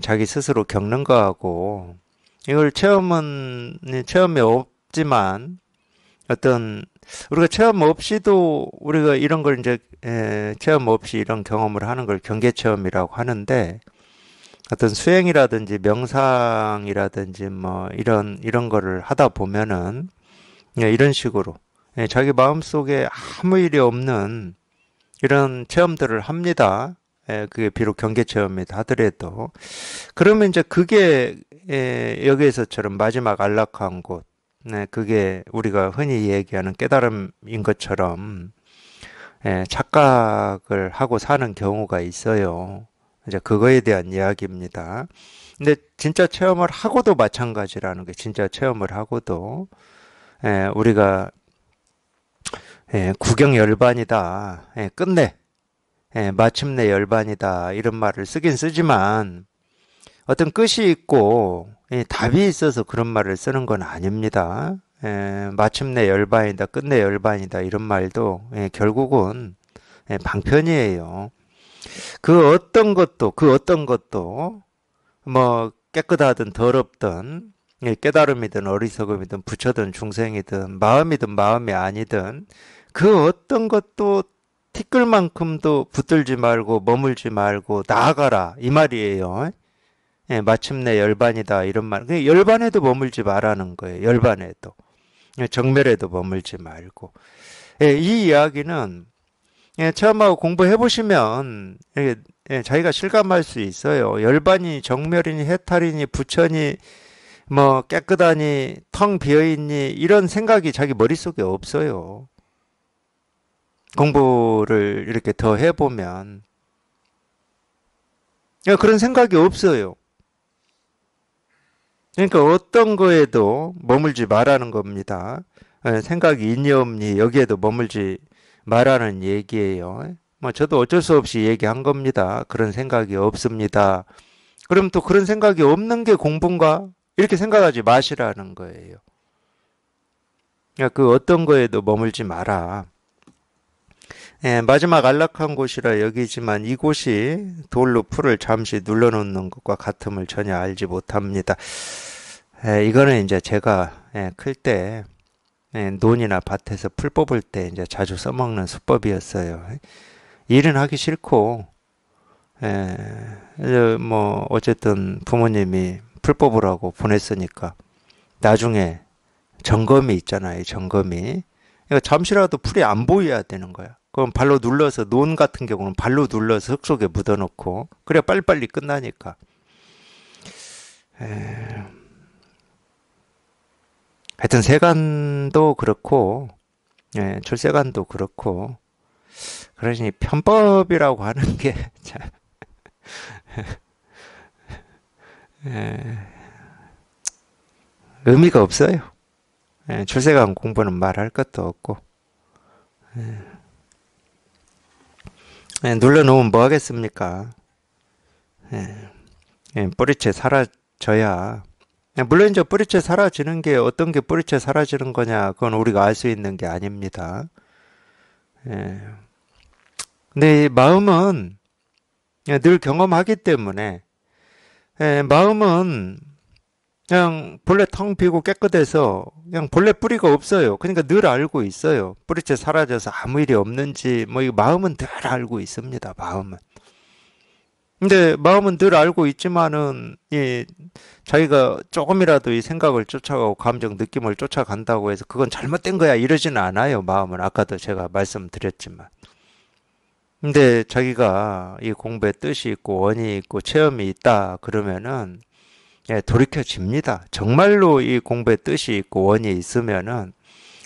Speaker 1: 자기 스스로 겪는 거하고, 이걸 체험이 없지만, 우리가 체험 없이도 우리가 이런 걸 이제, 체험 없이 이런 경험을 하는 걸 경계 체험이라고 하는데, 어떤 수행이라든지 명상이라든지 뭐 이런 거를 하다 보면은 예, 이런 식으로 예, 자기 마음속에 아무 일이 없는 이런 체험들을 합니다. 예, 그게 비록 경계 체험이다 하더라도 그러면 이제 그게 예, 여기에서처럼 마지막 안락한 곳, 네, 그게 우리가 흔히 얘기하는 깨달음인 것처럼 예, 착각을 하고 사는 경우가 있어요. 이제 그거에 대한 이야기입니다. 근데 진짜 체험을 하고도 마찬가지라는 게 진짜 체험을 하고도 예, 우리가 예, 구경 열반이다. 예, 끝내. 예, 마침내 열반이다. 이런 말을 쓰긴 쓰지만 어떤 끝이 있고 예, 답이 있어서 그런 말을 쓰는 건 아닙니다. 예, 마침내 열반이다. 끝내 열반이다. 이런 말도 예, 결국은 예, 방편이에요. 그 어떤 것도 뭐 깨끗하든 더럽든 예, 깨달음이든 어리석음이든 부처든 중생이든 마음이든 마음이 아니든 그 어떤 것도 티끌만큼도 붙들지 말고 머물지 말고 나아가라 이 말이에요. 예, 마침내 열반이다 이런 말. 열반에도 머물지 말라는 거예요. 열반에도 예, 정멸에도 머물지 말고. 예, 이 이야기는 예, 체험하고 공부해 보시면 예, 예, 자기가 실감할 수 있어요. 열반이 정멸이니 해탈이니 부처니 뭐 깨끗하니 텅 비어있니 이런 생각이 자기 머릿속에 없어요. 공부를 이렇게 더 해보면 예, 그런 생각이 없어요. 그러니까 어떤 거에도 머물지 말라는 겁니다. 예, 생각이 있니 없니 여기에도 머물지 말라는 얘기예요. 뭐 저도 어쩔 수 없이 얘기한 겁니다. 그런 생각이 없습니다. 그럼 또 그런 생각이 없는 게 공부인가? 이렇게 생각하지 마시라는 거예요. 그러니까 그 어떤 거에도 머물지 마라. 예, 마지막 안락한 곳이라 여기지만 이곳이 돌로 풀을 잠시 눌러놓는 것과 같음을 전혀 알지 못합니다. 예, 이거는 이제 제가 예, 클 때 논이나 밭에서 풀 뽑을 때 이제 자주 써먹는 수법이었어요. 일은 하기 싫고 뭐 어쨌든 부모님이 풀 뽑으라고 보냈으니까 나중에 점검이 있잖아요. 점검이. 그러니까 잠시라도 풀이 안 보여야 되는 거야. 그럼 발로 눌러서 논 같은 경우는 발로 눌러서 흙 속에 묻어놓고 그래야 빨리빨리 끝나니까. 하여튼 세간도 그렇고 출세간도 그렇고 그러니 편법이라고 하는 게 참, 의미가 없어요. 출세간 공부는 말할 것도 없고 눌러놓으면 뭐 하겠습니까? 뿌리채 사라져야 물론 이제 뿌리채 사라지는 게 어떤 게 뿌리채 사라지는 거냐 그건 우리가 알 수 있는 게 아닙니다. 근데 이 마음은 늘 경험하기 때문에 마음은 그냥 본래 텅 비고 깨끗해서 그냥 본래 뿌리가 없어요. 그러니까 늘 알고 있어요. 뿌리채 사라져서 아무 일이 없는지 뭐 이 마음은 늘 알고 있습니다. 마음은. 근데 마음은 늘 알고 있지만은 이 자기가 조금이라도 이 생각을 쫓아가고 감정, 느낌을 쫓아간다고 해서 그건 잘못된 거야 이러지는 않아요. 마음은 아까도 제가 말씀드렸지만. 근데 자기가 이 공부에 뜻이 있고 원이 있고 체험이 있다 그러면은 예, 돌이켜집니다. 정말로 이 공부에 뜻이 있고 원이 있으면은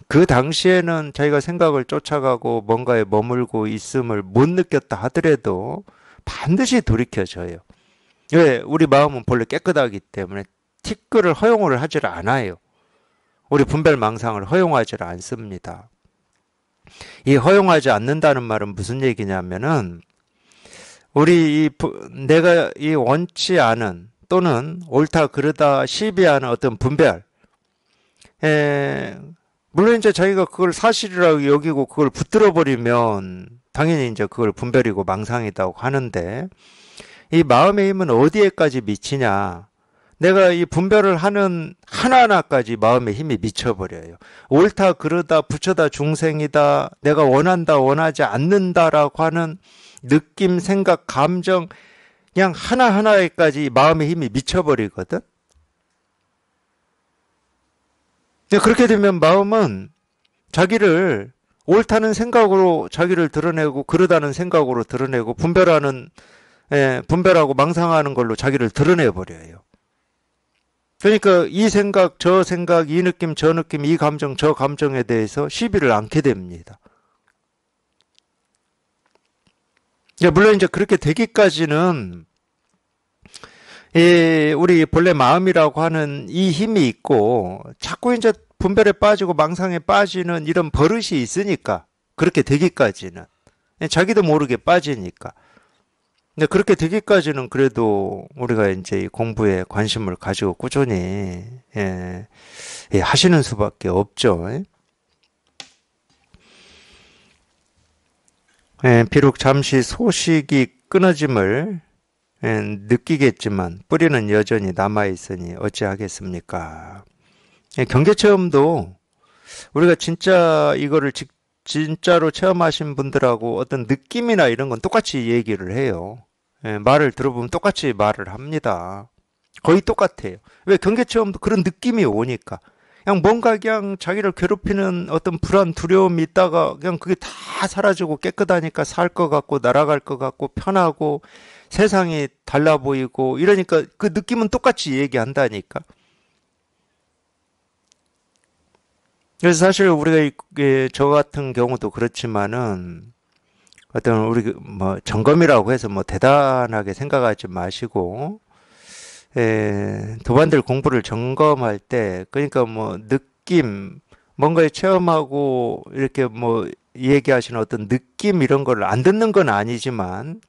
Speaker 1: 그 당시에는 자기가 생각을 쫓아가고 뭔가에 머물고 있음을 못 느꼈다 하더라도 반드시 돌이켜져요. 왜? 우리 마음은 본래 깨끗하기 때문에 티끌을 허용을 하질 않아요. 우리 분별망상을 허용하지 않습니다. 이 허용하지 않는다는 말은 무슨 얘기냐면은 내가 이 원치 않은 또는 옳다 그르다 시비하는 어떤 분별 물론 이제 자기가 그걸 사실이라고 여기고 그걸 붙들어 버리면 당연히 이제 그걸 분별이고 망상이라고 하는데 이 마음의 힘은 어디에까지 미치냐 내가 이 분별을 하는 하나하나까지 마음의 힘이 미쳐버려요. 옳다 그르다 부처다 중생이다 내가 원한다 원하지 않는다라고 하는 느낌 생각 감정 그냥 하나하나에까지 마음의 힘이 미쳐버리거든. 근데 그렇게 되면 마음은 자기를 옳다는 생각으로 자기를 드러내고 그러다는 생각으로 드러내고 분별하고 망상하는 걸로 자기를 드러내버려요. 그러니까 이 생각, 저 생각, 이 느낌, 저 느낌, 이 감정, 저 감정에 대해서 시비를 않게 됩니다. 물론 이제 그렇게 되기까지는 우리 본래 마음이라고 하는 이 힘이 있고 자꾸 이제 분별에 빠지고 망상에 빠지는 이런 버릇이 있으니까 그렇게 되기까지는 자기도 모르게 빠지니까. 근데 그렇게 되기까지는 그래도 우리가 이제 이 공부에 관심을 가지고 꾸준히 하시는 수밖에 없죠. 비록 잠시 소식이 끊어짐을 느끼겠지만 뿌리는 여전히 남아있으니 어찌하겠습니까? 경계체험도 우리가 진짜 이거를 진짜로 체험하신 분들하고 어떤 느낌이나 이런 건 똑같이 얘기를 해요. 말을 들어보면 똑같이 말을 합니다. 거의 똑같아요. 왜? 경계체험도 그런 느낌이 오니까. 그냥 뭔가 그냥 자기를 괴롭히는 어떤 불안, 두려움이 있다가 그냥 그게 다 사라지고 깨끗하니까 살 것 같고 날아갈 것 같고 편하고 세상이 달라 보이고 이러니까 그 느낌은 똑같이 얘기한다니까. 그래서 사실 우리가 저 같은 경우도 그렇지만은 어떤 우리 뭐 점검이라고 해서 뭐 대단하게 생각하지 마시고 도반들 공부를 점검할 때 그러니까 뭐 느낌 뭔가에 체험하고 이렇게 뭐 얘기하시는 어떤 느낌 이런 걸 안 듣는 건 아니지만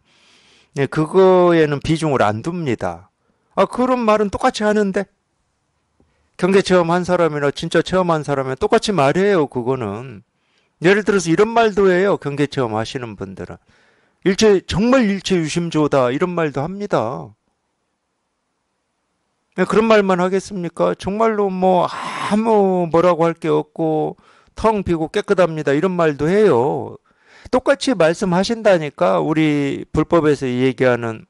Speaker 1: 그거에는 비중을 안 둡니다. 아 그런 말은 똑같이 하는데 경계 체험한 사람이나 진짜 체험한 사람이나 똑같이 말해요. 그거는 예를 들어서 이런 말도 해요. 경계 체험 하시는 분들은 정말 일체 유심조다 이런 말도 합니다. 그런 말만 하겠습니까? 정말로 뭐 아무 뭐라고 할 게 없고 텅 비고 깨끗합니다. 이런 말도 해요. 똑같이 말씀하신다니까 우리 불법에서 얘기하는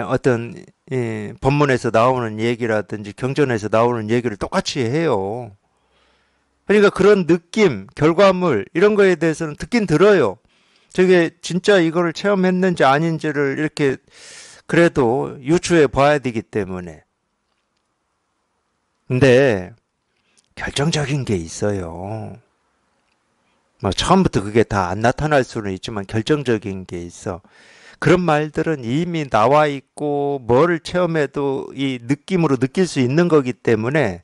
Speaker 1: 어떤 법문에서 나오는 얘기라든지 경전에서 나오는 얘기를 똑같이 해요. 그러니까 그런 느낌, 결과물 이런 거에 대해서는 듣긴 들어요. 저게 진짜 이거를 체험했는지 아닌지를 이렇게 그래도 유추해 봐야 되기 때문에. 근데 결정적인 게 있어요. 뭐 처음부터 그게 다 안 나타날 수는 있지만 결정적인 게 있어. 그런 말들은 이미 나와 있고 뭐를 체험해도 이 느낌으로 느낄 수 있는 거기 때문에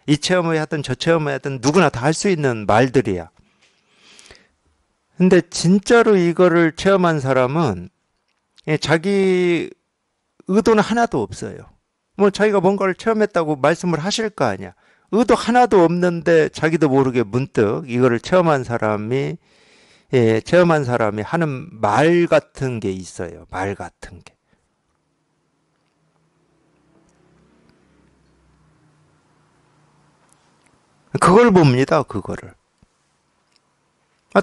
Speaker 1: 이 체험을 하든 저 체험을 하든 누구나 다 할 수 있는 말들이야. 근데 진짜로 이거를 체험한 사람은 자기 의도는 하나도 없어요. 뭐 자기가 뭔가를 체험했다고 말씀을 하실 거 아니야. 의도 하나도 없는데 자기도 모르게 문득 이거를 체험한 사람이 하는 말 같은 게 있어요. 말 같은 게. 그걸 봅니다. 그거를.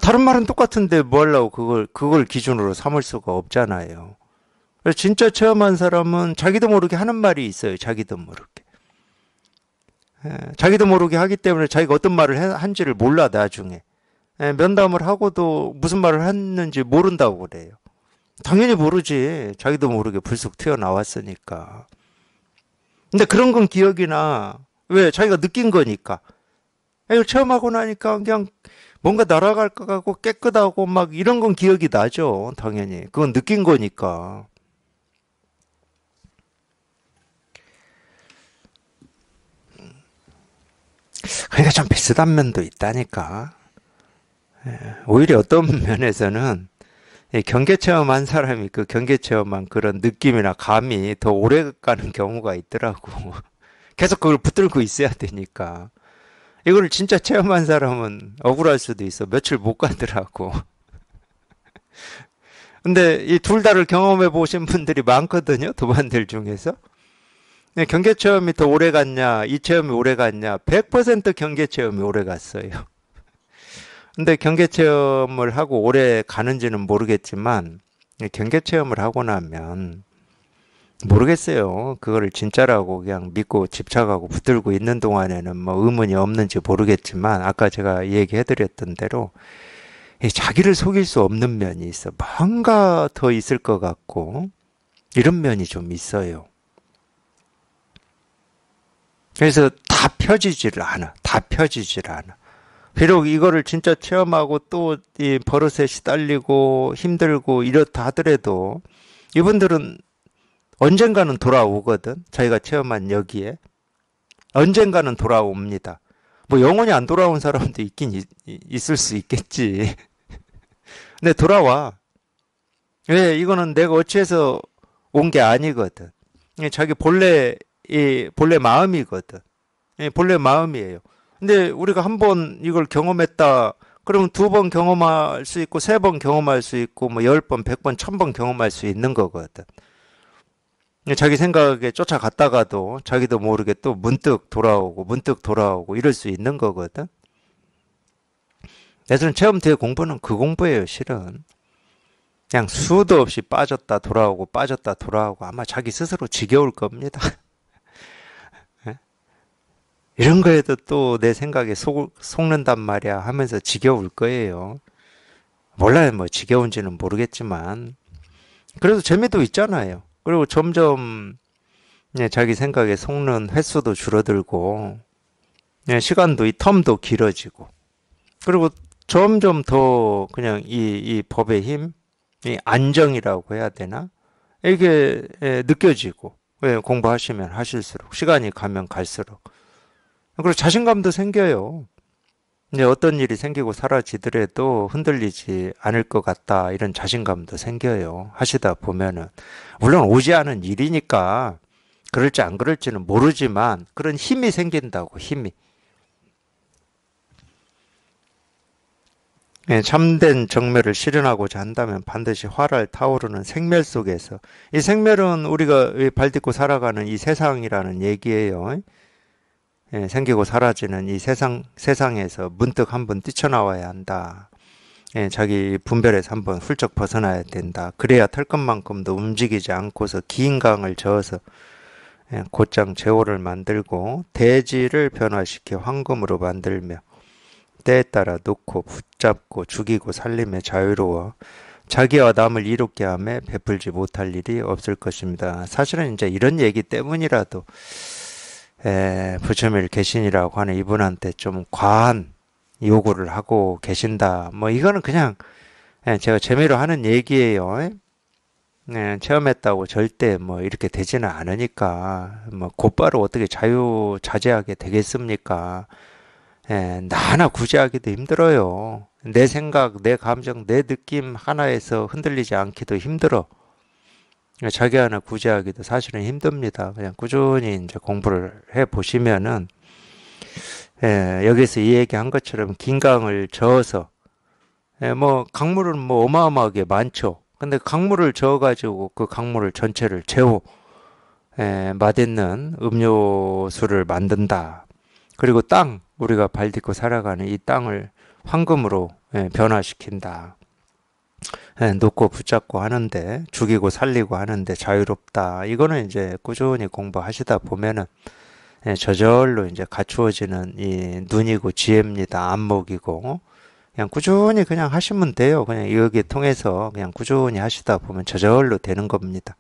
Speaker 1: 다른 말은 똑같은데 뭐 하려고 그걸 기준으로 삼을 수가 없잖아요. 그래서 진짜 체험한 사람은 자기도 모르게 하는 말이 있어요. 자기도 모르게. 자기도 모르게 하기 때문에 자기가 어떤 말을 한지를 몰라 나중에. 면담을 하고도 무슨 말을 했는지 모른다고 그래요. 당연히 모르지. 자기도 모르게 불쑥 튀어나왔으니까. 근데 그런 건 기억이 나. 왜? 자기가 느낀 거니까. 이걸 체험하고 나니까 그냥 뭔가 날아갈 것 같고 깨끗하고 막 이런 건 기억이 나죠. 당연히. 그건 느낀 거니까. 그러니까 좀 비슷한 면도 있다니까. 오히려 어떤 면에서는 경계 체험한 사람이 그 경계 체험한 그런 느낌이나 감이 더 오래 가는 경우가 있더라고. 계속 그걸 붙들고 있어야 되니까. 이거를 진짜 체험한 사람은 억울할 수도 있어. 며칠 못 가더라고. 근데 이 둘 다를 경험해 보신 분들이 많거든요. 도반들 중에서. 경계 체험이 더 오래 갔냐, 이 체험이 오래 갔냐, 100% 경계 체험이 오래 갔어요. 근데 경계 체험을 하고 오래 가는지는 모르겠지만, 경계 체험을 하고 나면 모르겠어요. 그거를 진짜라고 그냥 믿고 집착하고 붙들고 있는 동안에는 뭐 의문이 없는지 모르겠지만 아까 제가 얘기해드렸던 대로 이 자기를 속일 수 없는 면이 있어. 뭔가 더 있을 것 같고 이런 면이 좀 있어요. 그래서 다 펴지질 않아. 다 펴지질 않아. 비록 이거를 진짜 체험하고 또 이 버릇에 시달리고 힘들고 이렇다 하더라도 이분들은 언젠가는 돌아오거든. 자기가 체험한 여기에. 언젠가는 돌아옵니다. 뭐 영원히 안 돌아온 사람도 있을 수 있겠지. 근데 돌아와. 왜? 이거는 내가 어찌해서 온 게 아니거든. 이게 자기 본래 마음이거든. 본래 마음이에요. 근데 우리가 한 번 이걸 경험했다. 그러면 두 번 경험할 수 있고, 세 번 경험할 수 있고, 뭐 10번, 100번, 1000번 경험할 수 있는 거거든. 자기 생각에 쫓아갔다가도 자기도 모르게 또 문득 돌아오고 이럴 수 있는 거거든. 예전 체험 뒤에 공부는 그 공부예요, 실은. 그냥 수도 없이 빠졌다 돌아오고 아마 자기 스스로 지겨울 겁니다. 이런 거에도 또 내 생각에 속는단 말이야 하면서 지겨울 거예요. 몰라요, 뭐 지겨운지는 모르겠지만. 그래도 재미도 있잖아요. 그리고 점점 자기 생각에 속는 횟수도 줄어들고 시간도 이 텀도 길어지고 그리고 점점 더 그냥 이 법의 힘, 이 안정이라고 해야 되나? 이게 느껴지고 공부하시면 하실수록 시간이 가면 갈수록 그리고 자신감도 생겨요. 이제 어떤 일이 생기고 사라지더라도 흔들리지 않을 것 같다 이런 자신감도 생겨요. 하시다 보면은 물론 오지 않은 일이니까 그럴지 안 그럴지는 모르지만 그런 힘이 생긴다고 힘이. 참된 정멸을 실현하고자 한다면 반드시 활활 타오르는 생멸 속에서 이 생멸은 우리가 발 딛고 살아가는 이 세상이라는 얘기예요. 생기고 사라지는 이 세상에서 문득 한번 뛰쳐나와야 한다. 자기 분별에서 한번 훌쩍 벗어나야 된다. 그래야 털끝만큼도 움직이지 않고서 긴 강을 저어서 곧장 제호를 만들고 대지를 변화시켜 황금으로 만들며 때에 따라 놓고 붙잡고 죽이고 살림에 자유로워 자기와 남을 이롭게 하며 베풀지 못할 일이 없을 것입니다. 사실은 이제 이런 얘기 때문이라도 부처밀 계신이라고 하는 이분한테 좀 과한 요구를 하고 계신다. 뭐 이거는 그냥 제가 재미로 하는 얘기예요. 체험했다고 절대 뭐 이렇게 되지는 않으니까 뭐 곧바로 어떻게 자유자재하게 되겠습니까? 나 하나 구제하기도 힘들어요. 내 생각, 내 감정, 내 느낌 하나에서 흔들리지 않기도 힘들어. 자기 하나 구제하기도 사실은 힘듭니다. 그냥 꾸준히 이제 공부를 해 보시면은, 여기서 이 얘기한 것처럼 긴 강을 저어서, 뭐, 강물은 뭐 어마어마하게 많죠. 근데 강물을 저어가지고 그 강물을 전체를 맛있는 음료수를 만든다. 그리고 우리가 발 딛고 살아가는 이 땅을 황금으로 변화시킨다. 놓고 붙잡고 하는데, 죽이고 살리고 하는데 자유롭다. 이거는 이제 꾸준히 공부하시다 보면은 저절로 이제 갖추어지는 이 눈이고 지혜입니다. 안목이고. 그냥 꾸준히 그냥 하시면 돼요. 그냥 여기 통해서 그냥 꾸준히 하시다 보면 저절로 되는 겁니다.